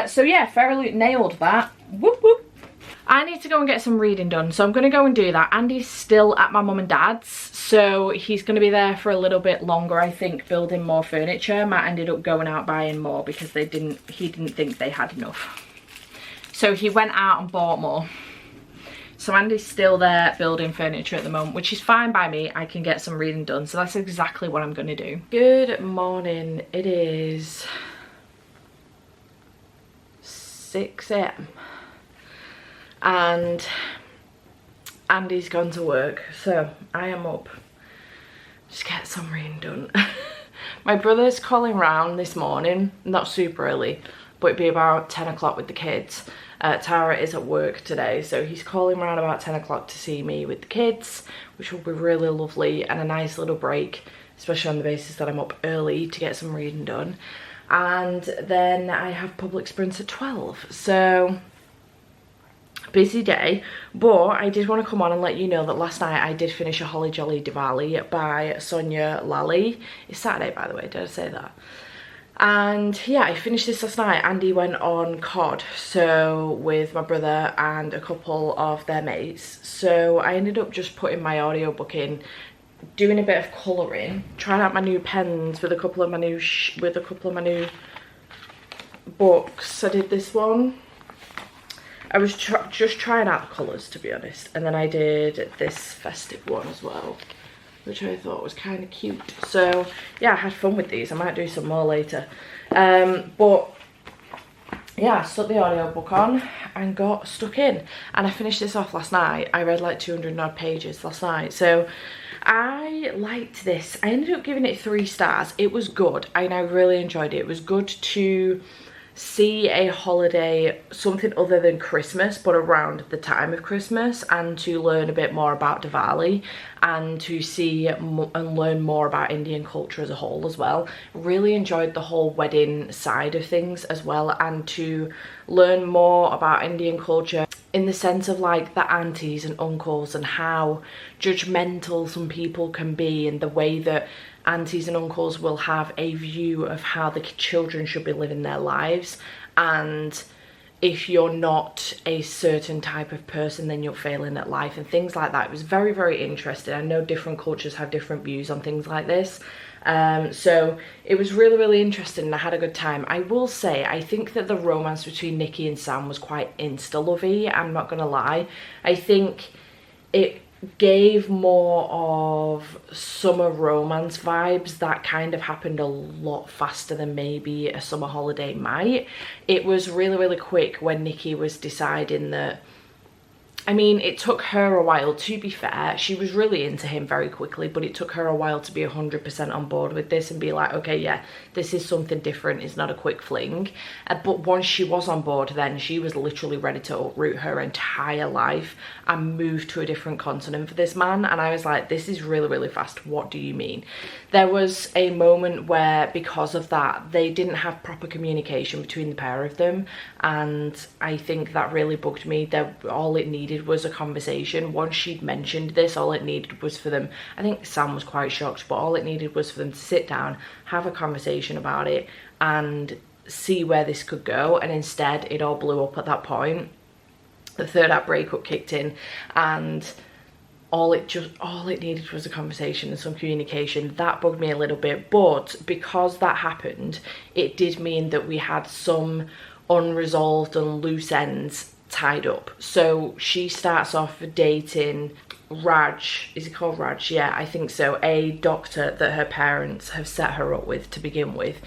So yeah, Fairy nailed that. Whoop whoop. I need to go and get some reading done, so I'm going to go and do that. Andy's still at my mum and dad's, so he's going to be there for a little bit longer, I think, building more furniture. Matt ended up going out buying more because he didn't think they had enough. So he went out and bought more. So Andy's still there building furniture at the moment, which is fine by me. I can get some reading done, so that's exactly what I'm going to do. Good morning. It is 6 AM. And Andy's gone to work, so I am up. Just get some reading done. My brother's calling round this morning, not super early, but it'd be about 10 o'clock with the kids. Tara is at work today, so he's calling around about 10 o'clock to see me with the kids, which will be really lovely and a nice little break, especially on the basis that I'm up early to get some reading done. And then I have public sprints at 12, so busy day. But I did want to come on and let you know that last night I did finish a Holly Jolly Diwali by Sonia Lally. It's Saturday, by the way, did I say that? And yeah, I finished this last night. Andy went on COD, so with my brother and a couple of their mates. So I ended up just putting my audiobook in, doing a bit of colouring, trying out my new pens with a couple of my new books. I did this one. I was just trying out the colours, to be honest, and then I did this festive one as well, which I thought was kind of cute. So yeah, I had fun with these. I might do some more later. But yeah, I stuck the audiobook on and got stuck in, and I finished this off last night. I read like 200 odd pages last night, so I liked this. I ended up giving it 3 stars. It was good, and I really enjoyed it. It was good to see a holiday, something other than Christmas, but around the time of Christmas, and to learn a bit more about Diwali and to see and learn more about Indian culture as a whole as well. Really enjoyed the whole wedding side of things as well, and to learn more about Indian culture in the sense of like the aunties and uncles and how judgmental some people can be, and the way that aunties and uncles will have a view of how the children should be living their lives, and if you're not a certain type of person then you're failing at life and things like that. It was very, very interesting. I know different cultures have different views on things like this, so it was really, really interesting and I had a good time. I will say, I think that the romance between Nikki and Sam was quite insta-lovey, I'm not gonna lie. I think it gave more of summer romance vibes that kind of happened a lot faster than maybe a summer holiday might. It was really, really quick when Nikki was deciding that, I mean, it took her a while, to be fair. She was really into him very quickly, but it took her a while to be 100% on board with this and be like, okay, yeah, this is something different. It's not a quick fling. But once she was on board, then she was literally ready to uproot her entire life and move to a different continent for this man. And I was like, this is really, really fast. What do you mean? There was a moment where, because of that, they didn't have proper communication between the pair of them. And I think that really bugged me. All it needed was a conversation. Once she'd mentioned this, all it needed was for them, I think Sam was quite shocked, but all it needed was for them to sit down, have a conversation about it and see where this could go. And instead it all blew up at that point. The third act breakup kicked in, and all it needed was a conversation and some communication. That bugged me a little bit, but because that happened, it did mean that we had some unresolved and loose ends tied up. So she starts off dating Raj, is he called Raj? Yeah, I think so. A doctor that her parents have set her up with to begin with.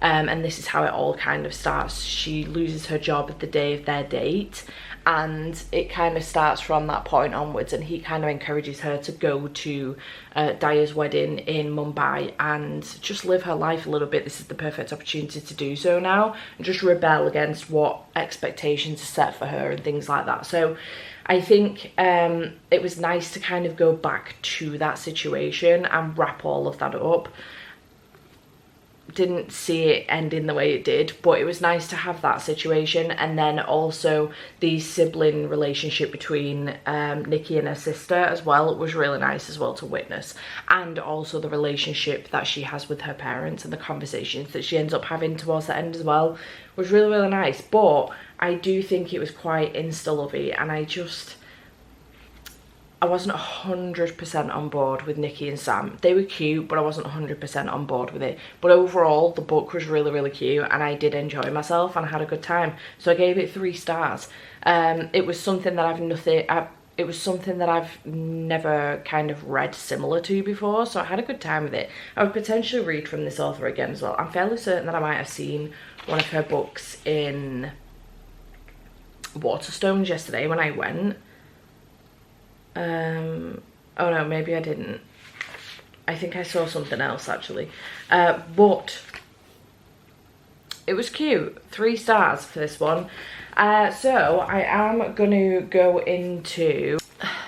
and this is how it all kind of starts. She loses her job the day of their date, and it kind of starts from that point onwards, and he kind of encourages her to go to Daya's wedding in Mumbai and just live her life a little bit. This is the perfect opportunity to do so now, and just rebel against what expectations are set for her and things like that. So I think it was nice to kind of go back to that situation and wrap all of that up. Didn't see it ending the way it did, but it was nice to have that situation. And then also the sibling relationship between Nikki and her sister as well was really nice as well to witness, and also the relationship that she has with her parents and the conversations that she ends up having towards the end as well was really, really nice. But I do think it was quite insta-lovey, and I wasn't 100% on board with Nikki and Sam. They were cute, but I wasn't 100% on board with it. But overall, the book was really, really cute, and I did enjoy myself and I had a good time. So I gave it 3 stars. It was something that I've never kind of read similar to before, so I had a good time with it. I would potentially read from this author again as well. I'm fairly certain that I might have seen one of her books in Waterstones yesterday when I went. Oh no, maybe I didn't. I think I saw something else actually. But it was cute. 3 stars for this one. So I am going to go into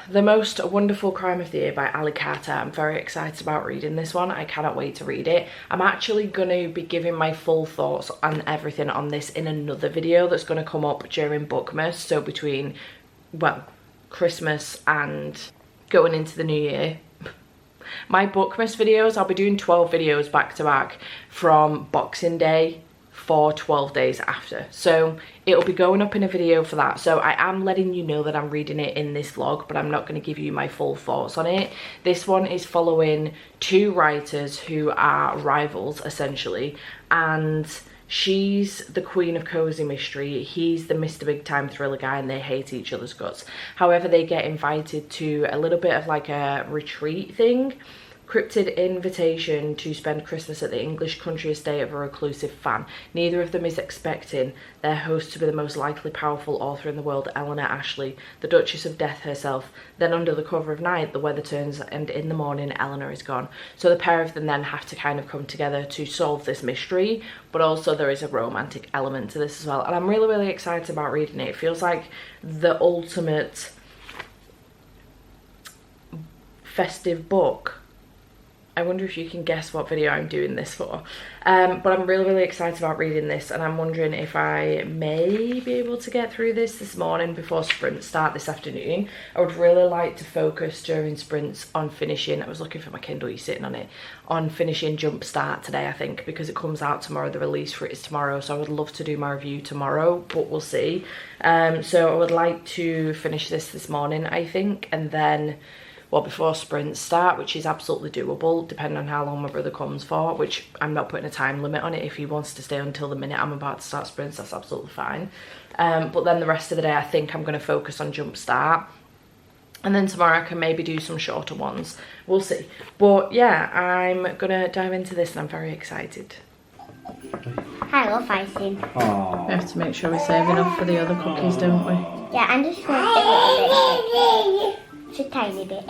The Most Wonderful Crime of the Year by Ali Carter. I'm very excited about reading this one. I cannot wait to read it. I'm actually going to be giving my full thoughts on everything on this in another video that's going to come up during Bookmas. So between, well, Christmas and going into the new year. My Bookmas videos, I'll be doing 12 videos back to back from Boxing Day for 12 days after, so it'll be going up in a video for that. So I am letting you know that I'm reading it in this vlog, but I'm not going to give you my full thoughts on it. This one is following 2 writers who are rivals essentially, and she's the queen of cozy mystery, he's the Mr. Big Time thriller guy, and they hate each other's guts. However, they get invited to a little bit of like a retreat thing, cryptid invitation to spend Christmas at the English country estate of a reclusive fan. Neither of them is expecting their host to be the most likely powerful author in the world, Eleanor Ashley, the Duchess of Death herself. Then under the cover of night, the weather turns and in the morning, Eleanor is gone. So the pair of them then have to kind of come together to solve this mystery, but also there is a romantic element to this as well. And I'm really, really excited about reading it. It feels like the ultimate festive book. I wonder if you can guess what video I'm doing this for. But I'm really, really excited about reading this, and I'm wondering if I may be able to get through this morning before sprints start this afternoon. I would really like to focus during sprints on finishing, I was looking for my Kindle, you're sitting on it, on finishing Jumpstart today, I think, because it comes out tomorrow. The release for it is tomorrow, so I would love to do my review tomorrow, but we'll see. So I would like to finish this morning, I think, and then, well, before sprints start, which is absolutely doable depending on how long my brother comes for, which I'm not putting a time limit on it. If he wants to stay until the minute I'm about to start sprints, that's absolutely fine. But then the rest of the day, I think I'm going to focus on Jumpstart, and then tomorrow I can maybe do some shorter ones. We'll see. But yeah, I'm gonna dive into this and I'm very excited. I love icing. We have to make sure we save enough for the other cookies, don't we? Yeah, and just want a little bit. Just a tiny bit.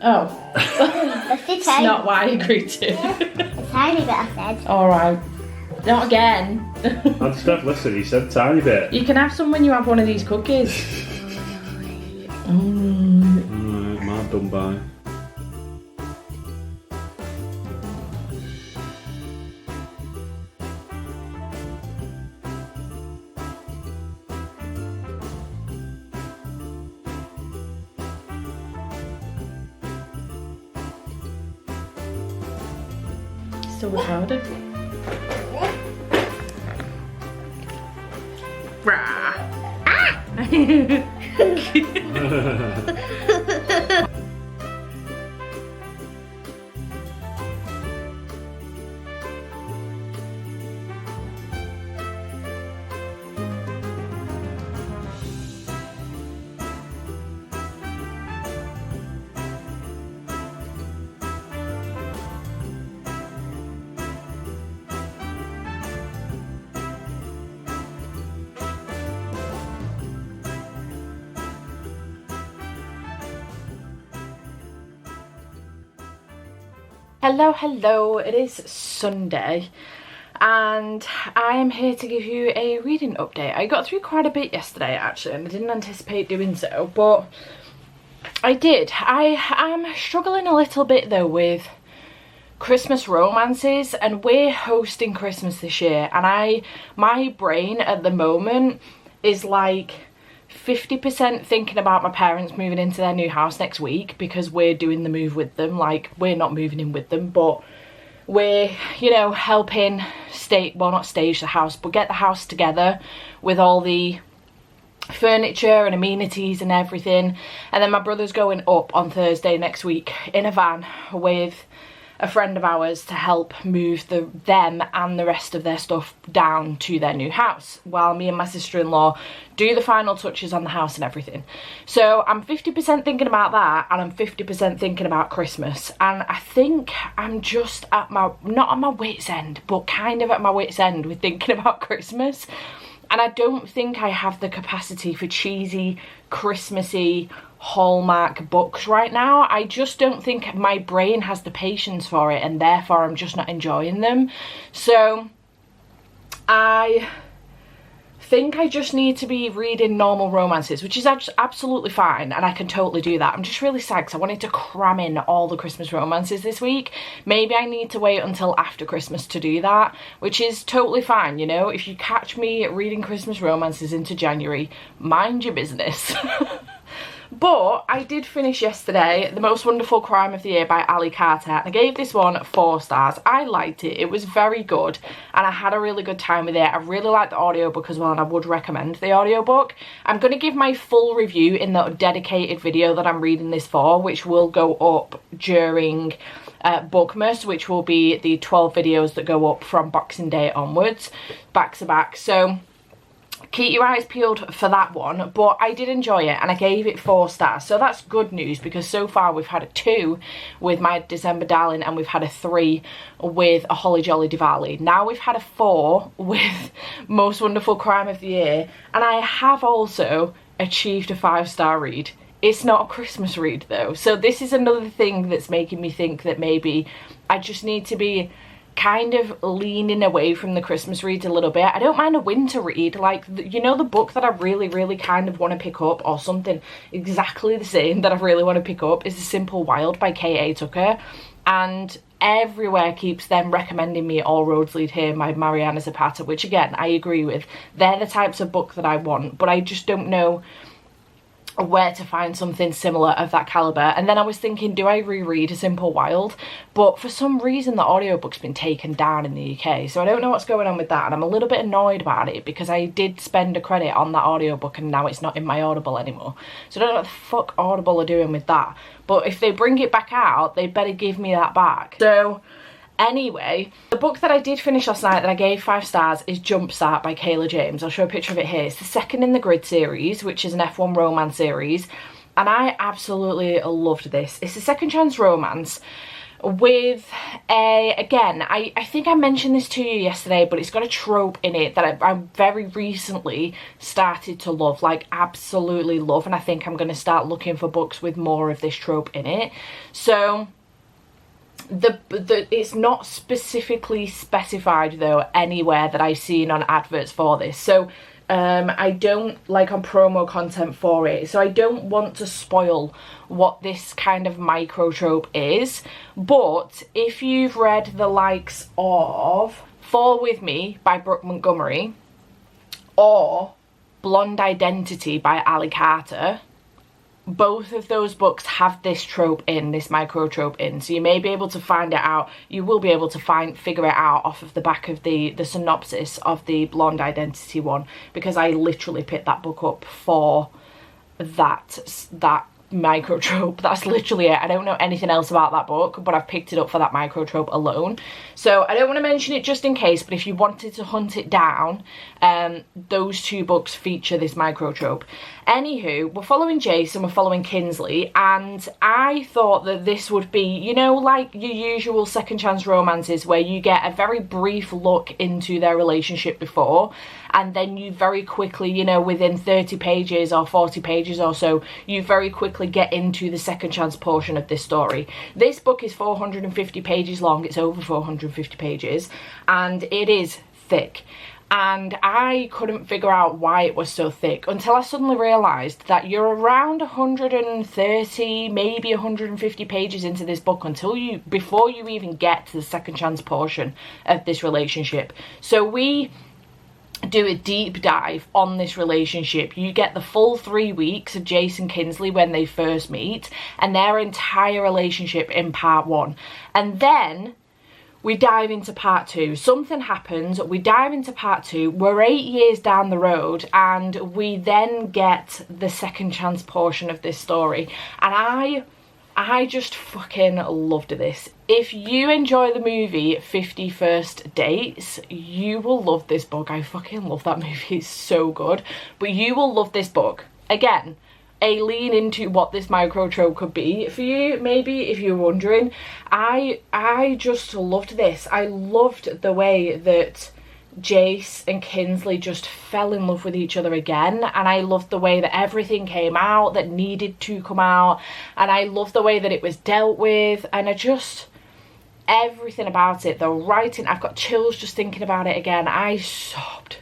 Oh. That's It's not what I agreed to. A tiny bit, I said. Alright. Not again. And Steph, listen, he said tiny bit. You can have some when you have one of these cookies. Alright, man, done by. Still recording. Rah. Ah! Hello, it is Sunday and I am here to give you a reading update. I got through quite a bit yesterday actually, and I didn't anticipate doing so, but I did. I am struggling a little bit though with Christmas romances, and we're hosting Christmas this year, and my brain at the moment is like 50% thinking about my parents moving into their new house next week, because we're doing the move with them. Like, we're not moving in with them, but we're, you know, helping not stage the house, but get the house together with all the furniture and amenities and everything. And then my brother's going up on Thursday next week in a van with a friend of ours to help move them and the rest of their stuff down to their new house, while me and my sister-in-law do the final touches on the house and everything. So I'm 50% thinking about that, and I'm 50% thinking about Christmas. And I think I'm just at not at my wit's end, but kind of at my wit's end with thinking about Christmas. And I don't think I have the capacity for cheesy, Christmassy Hallmark books right now. I just don't think my brain has the patience for it, and therefore I'm just not enjoying them. So I think I just need to be reading normal romances, which is absolutely fine, and I can totally do that. I'm just really sad because I wanted to cram in all the Christmas romances this week. Maybe I need to wait until after Christmas to do that, which is totally fine, you know. If you catch me reading Christmas romances into January, mind your business. But I did finish yesterday The Most Wonderful Crime of the Year by Ali Carter, and I gave this one 4 stars. I liked it. It was very good, and I had a really good time with it. I really liked the audiobook as well, and I would recommend the audiobook. I'm going to give my full review in the dedicated video that I'm reading this for, which will go up during Bookmas, which will be the 12 videos that go up from Boxing Day onwards, back to back. So keep your eyes peeled for that one. But I did enjoy it, and I gave it 4 stars, so that's good news, because so far we've had a 2 with My December Darling, and we've had a 3 with A Holly Jolly Diwali. Now we've had a 4 with Most Wonderful Crime of the Year, and I have also achieved a 5-star read. It's not a Christmas read though, so this is another thing that's making me think that maybe I just need to be kind of leaning away from the Christmas reads a little bit. I don't mind a winter read, like, you know, the book that I really kind of want to pick up, or something exactly the same that I really want to pick up, is The Simple Wild by K.A. Tucker, and everywhere keeps them recommending me All Roads Lead Here by Mariana Zapata, which again I agree with. They're the types of book that I want, but I just don't know where to find something similar of that caliber. And then I was thinking, do I reread A Simple Wild? But for some reason the audiobook's been taken down in the UK, so I don't know what's going on with that, and I'm a little bit annoyed about it, because I did spend a credit on that audiobook and now it's not in my Audible anymore. So I don't know what the fuck Audible are doing with that, but if they bring it back out, they better give me that back. So anyway, the book that I did finish last night that I gave 5 stars is Jumpstart by Kayla James. I'll show a picture of it here. It's the second in the Grid series, which is an F1 romance series, and I absolutely loved this. It's a second chance romance with again, I think I mentioned this to you yesterday, but it's got a trope in it that I very recently started to love, like absolutely love, and I think I'm going to start looking for books with more of this trope in it. So it's not specifically specified though anywhere that I've seen on adverts for this, so I don't, like, on promo content for it, so I don't want to spoil what this kind of micro trope is. But if you've read the likes of Fall With Me by Brooke Montgomery or Blonde Identity by Ali Carter, both of those books have this trope in, this micro trope in, so you may be able to find it out. You will be able to figure it out off of the back of the synopsis of the Blonde Identity one, because I literally picked that book up for that micro trope. That's literally it. I don't know anything else about that book, but I've picked it up for that micro trope alone. So I don't want to mention it just in case, but if you wanted to hunt it down, those 2 books feature this micro trope. Anywho, we're following Jason, we're following Kinsley, and I thought that this would be, you know, like your usual second chance romances where you get a very brief look into their relationship before, and then you very quickly, you know, within 30 pages or 40 pages or so, you very quickly quickly get into the second chance portion of this story. This book is 450 pages long. It's over 450 pages, and it is thick. And I couldn't figure out why it was so thick until I suddenly realised that you're around 130, maybe 150 pages into this book before you even get to the second chance portion of this relationship. So we do a deep dive on this relationship. You get the full 3 weeks of Jace and Kinsley when they first meet and their entire relationship in part 1. And then we dive into part 2. Something happens, we dive into part 2, we're 8 years down the road, and we then get the second chance portion of this story. And I just fucking loved this. If you enjoy the movie 50 First Dates, you will love this book. I fucking love that movie, it's so good. But you will love this book. Again, a lean into what this micro trope could be for you, maybe, if you're wondering. I just loved this. I loved the way that Jace and Kinsley just fell in love with each other again, and I loved the way that everything came out that needed to come out, and I loved the way that it was dealt with, and everything about it, the writing, I've got chills just thinking about it again. I sobbed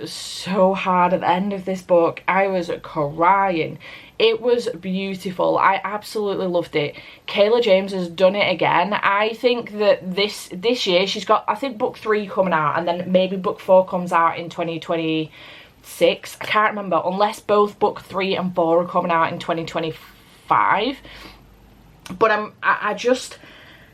so hard at the end of this book. I was crying. It was beautiful. I absolutely loved it. Kayla James has done it again. I think that this year she's got, I think, book 3 coming out, and then maybe book 4 comes out in 2026. I can't remember, unless both book 3 and 4 are coming out in 2025. But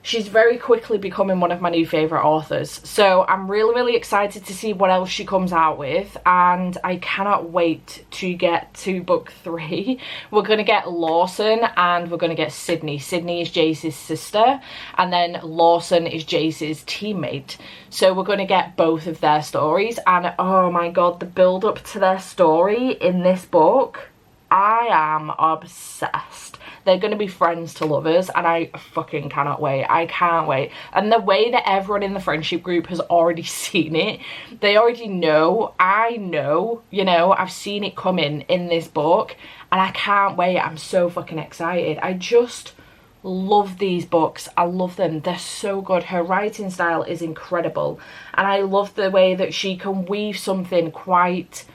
she's very quickly becoming one of my new favourite authors. So I'm really, really excited to see what else she comes out with. And I cannot wait to get to book 3. We're going to get Lawson and we're going to get Sydney. Sydney is Jace's sister. And then Lawson is Jace's teammate. So we're going to get both of their stories. And oh my god, the build up to their story in this book, I am obsessed. They're going to be friends to lovers, and I fucking cannot wait. I can't wait. And the way that everyone in the friendship group has already seen it, they already know, I know, you know, I've seen it coming in this book, and I can't wait. I'm so fucking excited. I just love these books. I love them. They're so good. Her writing style is incredible, and I love the way that she can weave something quite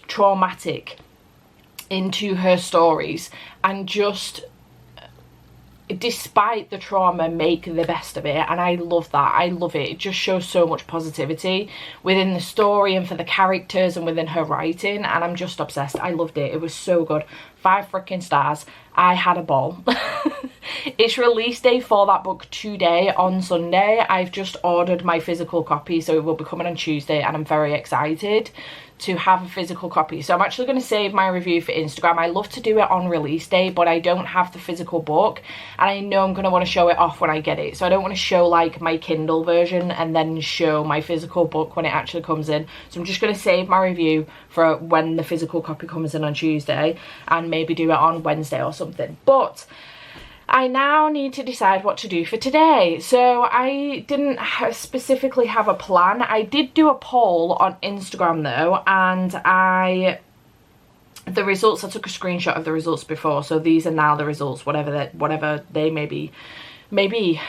traumatic into her stories and just, despite the trauma, make the best of it. And I love that. I love it. It just shows so much positivity within the story and for the characters and within her writing, and I'm just obsessed. I loved it. It was so good. 5 freaking stars. I had a ball. It's release day for that book today on Sunday. I've just ordered my physical copy, so it will be coming on Tuesday, and I'm very excited to have a physical copy. So I'm actually going to save my review for Instagram. I love to do it on release day, but I don't have the physical book, and I know I'm going to want to show it off when I get it. So I don't want to show like my Kindle version and then show my physical book when it actually comes in. So I'm just going to save my review for when the physical copy comes in on Tuesday, and maybe do it on Wednesday or something. But I now need to decide what to do for today. So I didn't specifically have a plan. I did do a poll on Instagram though, and the results, I took a screenshot of the results before, so these are now the results, whatever they may be. Maybe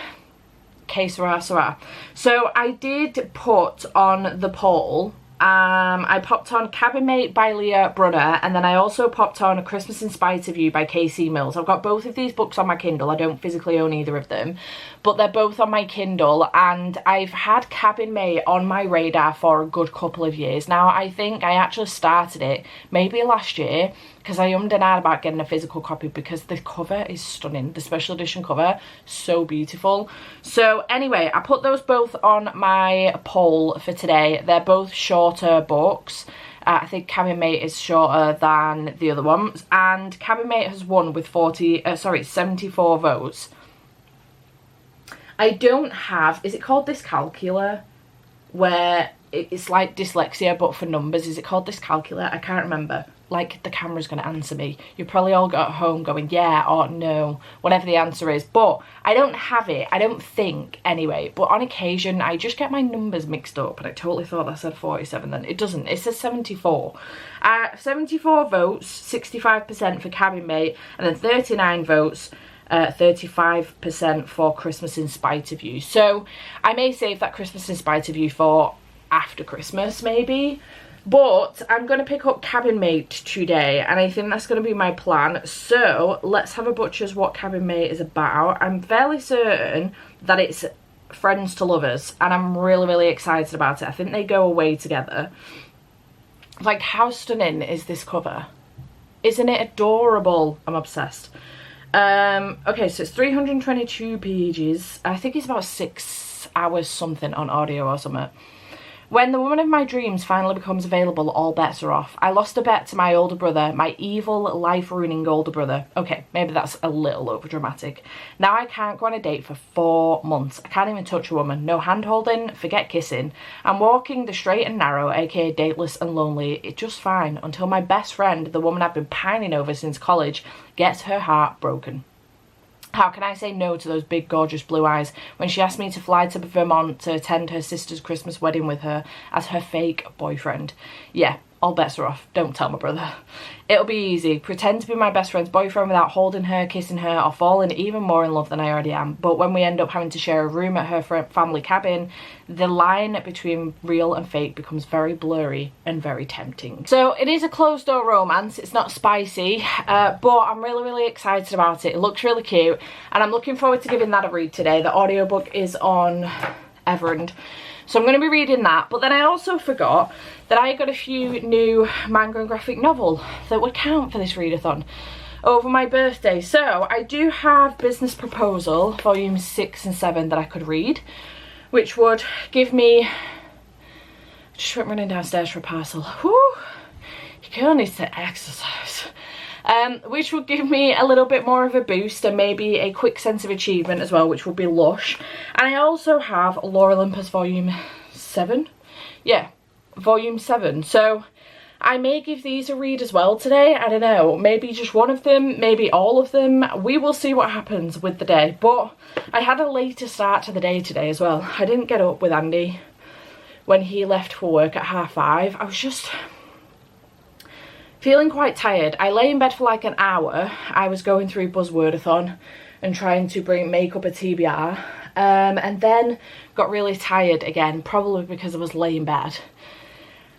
que sera, sera. So I did put on the poll, I popped on Cabin Mate by Leah Brunner, and then I also popped on A Christmas in Spite of You by K.C. Mills. I've got both of these books on my Kindle. I don't physically own either of them, but they're both on my Kindle, and I've had Cabin Mate on my radar for a good couple of years now. I think I actually started it maybe last year because I ummed and ahed about getting a physical copy because the cover is stunning. The special edition cover, so beautiful. So anyway, I put those both on my poll for today. They're both shorter books. I think Cabin Mate is shorter than the other ones, and Cabin Mate has won with 74 votes. I don't have, is it called Dyscalculia, where it's like dyslexia but for numbers? Is it called Dyscalculia? I can't remember. like the camera's going to answer me. You probably all got home going yeah or no, whatever the answer is, but I don't have it, I don't think anyway, but on occasion I just get my numbers mixed up, and I totally thought that said 47 then. It doesn't, it says 74. 74 votes, 65% for Cabin Mate, and then 39 votes, 35% for Christmas in Spite of You. So I may save that Christmas in Spite of You for after Christmas maybe. But I'm going to pick up Cabin Mate today, and I think that's going to be my plan. So let's have a butcher's what Cabin Mate is about. I'm fairly certain that it's friends to lovers, and I'm really excited about it. I think they go away together. Like, how stunning is this cover? Isn't it adorable? I'm obsessed. Okay, so it's 322 pages. I think it's about 6 hours something on audio or something. When the woman of my dreams finally becomes available, all bets are off. I lost a bet to my older brother, my evil, life-ruining older brother. Okay, maybe that's a little overdramatic. Now I can't go on a date for 4 months. I can't even touch a woman. No hand-holding, forget kissing. I'm walking the straight and narrow, aka dateless and lonely. It's just fine until my best friend, the woman I've been pining over since college, gets her heart broken. How can I say no to those big, gorgeous blue eyes when she asked me to fly to Vermont to attend her sister's Christmas wedding with her as her fake boyfriend? Yeah, all bets are off. Don't tell my brother. It'll be easy. Pretend to be my best friend's boyfriend without holding her, kissing her, or falling even more in love than I already am. But when we end up having to share a room at her family cabin, the line between real and fake becomes very blurry and very tempting. So it is a closed-door romance. It's not spicy, but I'm really excited about it. It looks really cute, and I'm looking forward to giving that a read today. The audiobook is on Everend, so I'm going to be reading that. But then I also forgot that I got a few new manga and graphic novel that would count for this readathon over my birthday. So I do have Business Proposal volumes 6 and 7 that I could read, which would give me, just went running downstairs for a parcel. Whew, your girl needs to exercise. Which would give me a little bit more of a boost and maybe a quick sense of achievement as well, which would be lush. And I also have Lore Olympus volume 7. Yeah, volume 7. So I may give these a read as well today. I don't know, maybe just one of them, maybe all of them. We will see what happens with the day. But I had a later start to the day today as well. I didn't get up with Andy when he left for work at 5:30. I was just feeling quite tired. I lay in bed for like an hour. I was going through Buzzwordathon and trying to make up a TBR, and then got really tired again, probably because I was laying in bed.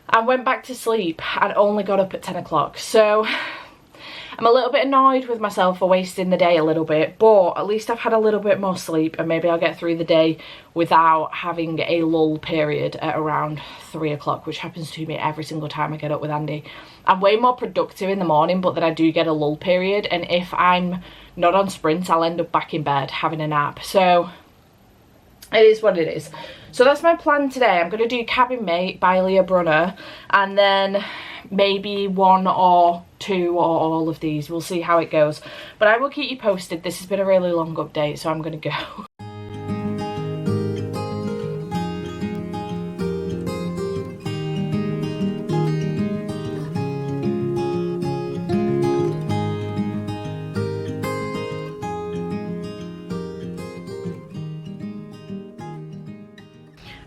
I went back to sleep and only got up at 10 o'clock. So I'm a little bit annoyed with myself for wasting the day a little bit, but at least I've had a little bit more sleep, and maybe I'll get through the day without having a lull period at around 3 o'clock, which happens to me every single time I get up with Andy. I'm way more productive in the morning, but then I do get a lull period, and if I'm not on sprints, I'll end up back in bed having a nap. So it is what it is. So that's my plan today. I'm going to do Cabin Mate by Leah Brunner, and then maybe 1 or 2 or all of these. We'll see how it goes. But I will keep you posted. This has been a really long update, so I'm going to go.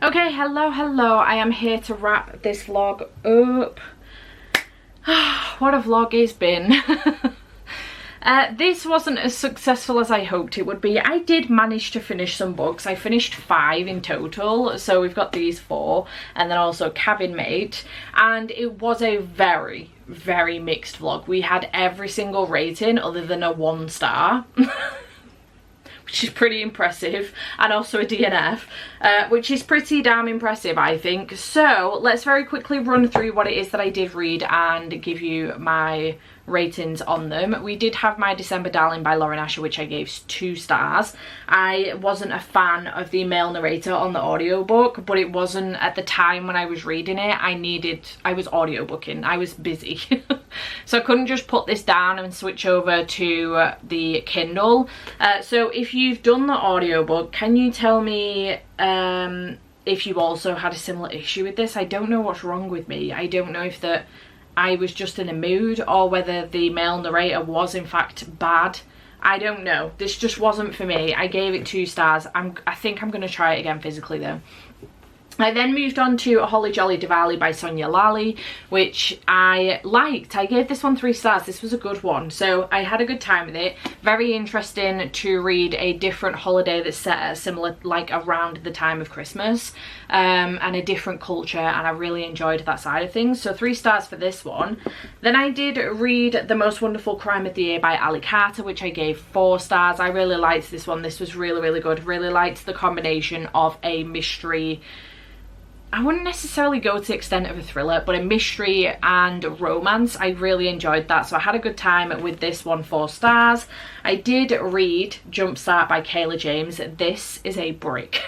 Okay, hello. I am here to wrap this vlog up. What a vlog it's been. This wasn't as successful as I hoped it would be. I did manage to finish some books. I finished 5 in total, so we've got these 4, and then also Cabin Mate, and it was a very mixed vlog. We had every single rating other than a 1 star. Which is pretty impressive, and also a DNF, which is pretty damn impressive, I think. So let's very quickly run through what it is that I did read and give you my ratings on them. We did have My December Darling by Lauren Asher, which I gave 2 stars. I wasn't a fan of the male narrator on the audiobook, but it wasn't at the time when I was reading it. I was audiobooking, I was busy. So I couldn't just put this down and switch over to the Kindle. So if you've done the audiobook, can you tell me if you also had a similar issue with this? I don't know what's wrong with me. I don't know if that I was just in a mood or whether the male narrator was in fact bad. I don't know. This just wasn't for me. I gave it 2 stars. I think I'm going to try it again physically though. I then moved on to A Holly Jolly Diwali by Sonia Lally, which I liked. I gave this one 3 stars. This was a good one. So I had a good time with it. Very interesting to read a different holiday that's set at similar, like around the time of Christmas, and a different culture, and I really enjoyed that side of things. So 3 stars for this one. Then I did read The Most Wonderful Crime of the Year by Ali Carter, which I gave 4 stars. I really liked this one. This was really, really good. Really liked the combination of a mystery, I wouldn't necessarily go to the extent of a thriller, but a mystery and romance. I really enjoyed that, so I had a good time with this one. 4 stars. I did read Jumpstart by Kayla James. This is a brick.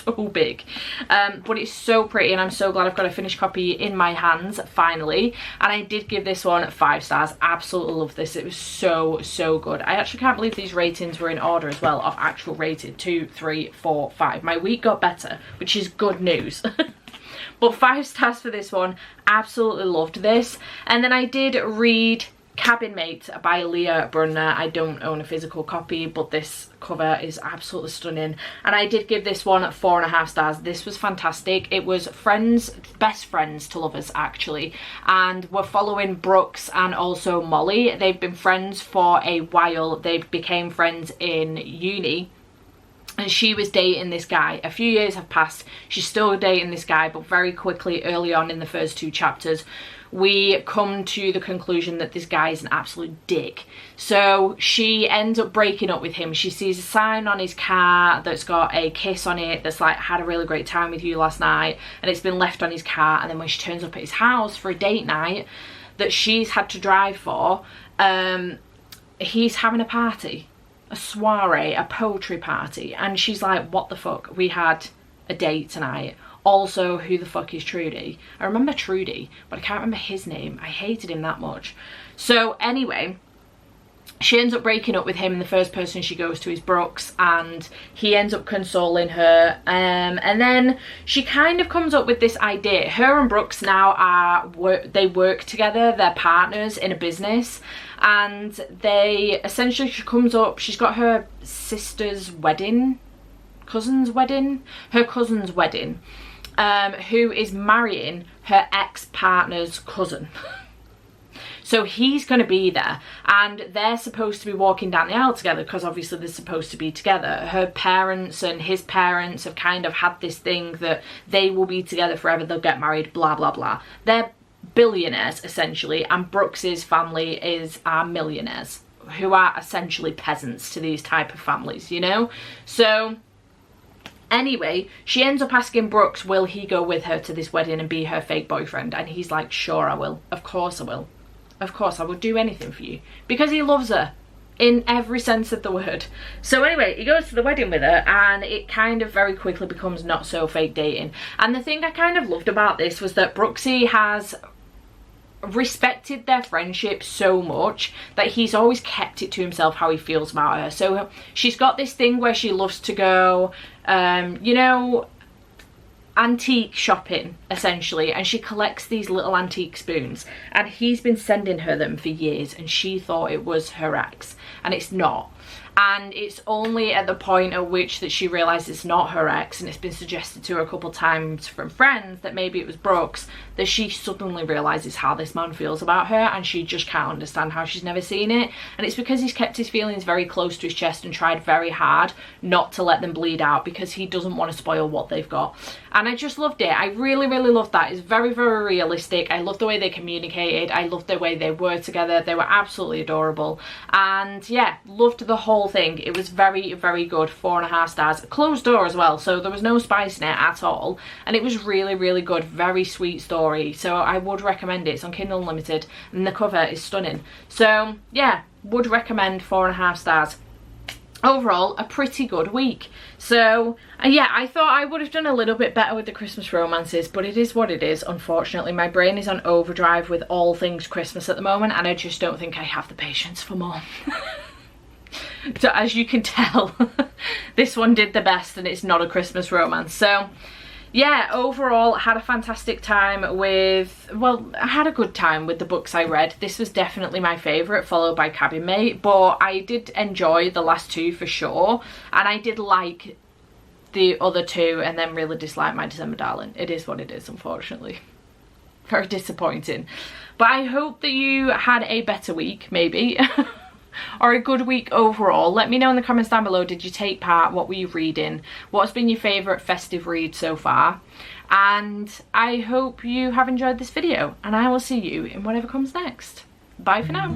So big, but it's so pretty, and I'm so glad I've got a finished copy in my hands finally. And I did give this one 5 stars. Absolutely love this. It was so good. I actually can't believe these ratings were in order as well, of actual rated 2, 3, 4, 5. My week got better, which is good news. But 5 stars for this one. Absolutely loved this. And then I did read Cabin Mate by Leah Brunner. I don't own a physical copy, but this cover is absolutely stunning, and I did give this one 4.5 stars. This was fantastic. It was friends, best friends to lovers actually, and we're following Brooks and also Molly. They've been friends for a while. They became friends in uni, and she was dating this guy. A few years have passed. She's still dating this guy, but very quickly, early on in the first 2 chapters, we come to the conclusion that this guy is an absolute dick. So she ends up breaking up with him. She sees a sign on his car that's got a kiss on it that's like, had a really great time with you last night, and it's been left on his car. And then when she turns up at his house for a date night that she's had to drive for, he's having a party, a soiree, a poetry party, and she's like, what the fuck, we had a date tonight. Also, who the fuck is Trudy? I remember Trudy, but I can't remember his name. I hated him that much. So anyway, she ends up breaking up with him, and the first person she goes to is Brooks, and he ends up consoling her. And then she kind of comes up with this idea. Her and Brooks now they work together. They're partners in a business, and they essentially, she comes up, she's got her sister's wedding, her cousin's wedding, who is marrying her ex-partner's cousin. So he's going to be there, and they're supposed to be walking down the aisle together, because obviously they're supposed to be together. Her parents and his parents have kind of had this thing that they will be together forever, they'll get married, blah blah blah. They're billionaires essentially, and Brooks's family are millionaires, who are essentially peasants to these type of families, you know. So anyway, she ends up asking Brooks, will he go with her to this wedding and be her fake boyfriend? And he's like, sure I will. Of course I will. Of course I would do anything for you. Because he loves her in every sense of the word. So anyway, he goes to the wedding with her, and it kind of very quickly becomes not so fake dating. And the thing I kind of loved about this was that Brooksy has respected their friendship so much that he's always kept it to himself how he feels about her. So she's got this thing where she loves to go, you know, antique shopping essentially, and she collects these little antique spoons, and he's been sending her them for years, and she thought it was her ex, and it's not. And it's only at the point at which that she realizes it's not her ex, and it's been suggested to her a couple times from friends that maybe it was Brooks, that she suddenly realizes how this man feels about her, and she just can't understand how she's never seen it. And it's because he's kept his feelings very close to his chest and tried very hard not to let them bleed out, because he doesn't want to spoil what they've got. And I just loved it. I really loved that. It's very realistic. I loved the way they communicated. I loved the way they were together. They were absolutely adorable. And yeah, loved the whole thing. It was very good. 4.5 stars. Closed door as well, so there was no spice in it at all, and it was really good. Very sweet story, so I would recommend it. It's on Kindle Unlimited, and the cover is stunning. So yeah, would recommend. 4.5 stars. Overall, a pretty good week. So yeah, I thought I would have done a little bit better with the Christmas romances, but it is what it is. Unfortunately, my brain is on overdrive with all things Christmas at the moment, and I just don't think I have the patience for more. So as you can tell, this one did the best, and it's not a Christmas romance. So yeah, overall, had a fantastic time with, well, I had a good time with the books I read. This was definitely my favourite, followed by Cabin Mate, but I did enjoy the last two for sure, and I did like the other two and then really dislike My December Darling. It is what it is, unfortunately. Very disappointing. But I hope that you had a better week, maybe. Or a good week overall. Let me know in the comments down below, did you take part? What were you reading? What's been your favourite festive read so far? And I hope you have enjoyed this video, and I will see you in whatever comes next. Bye for now.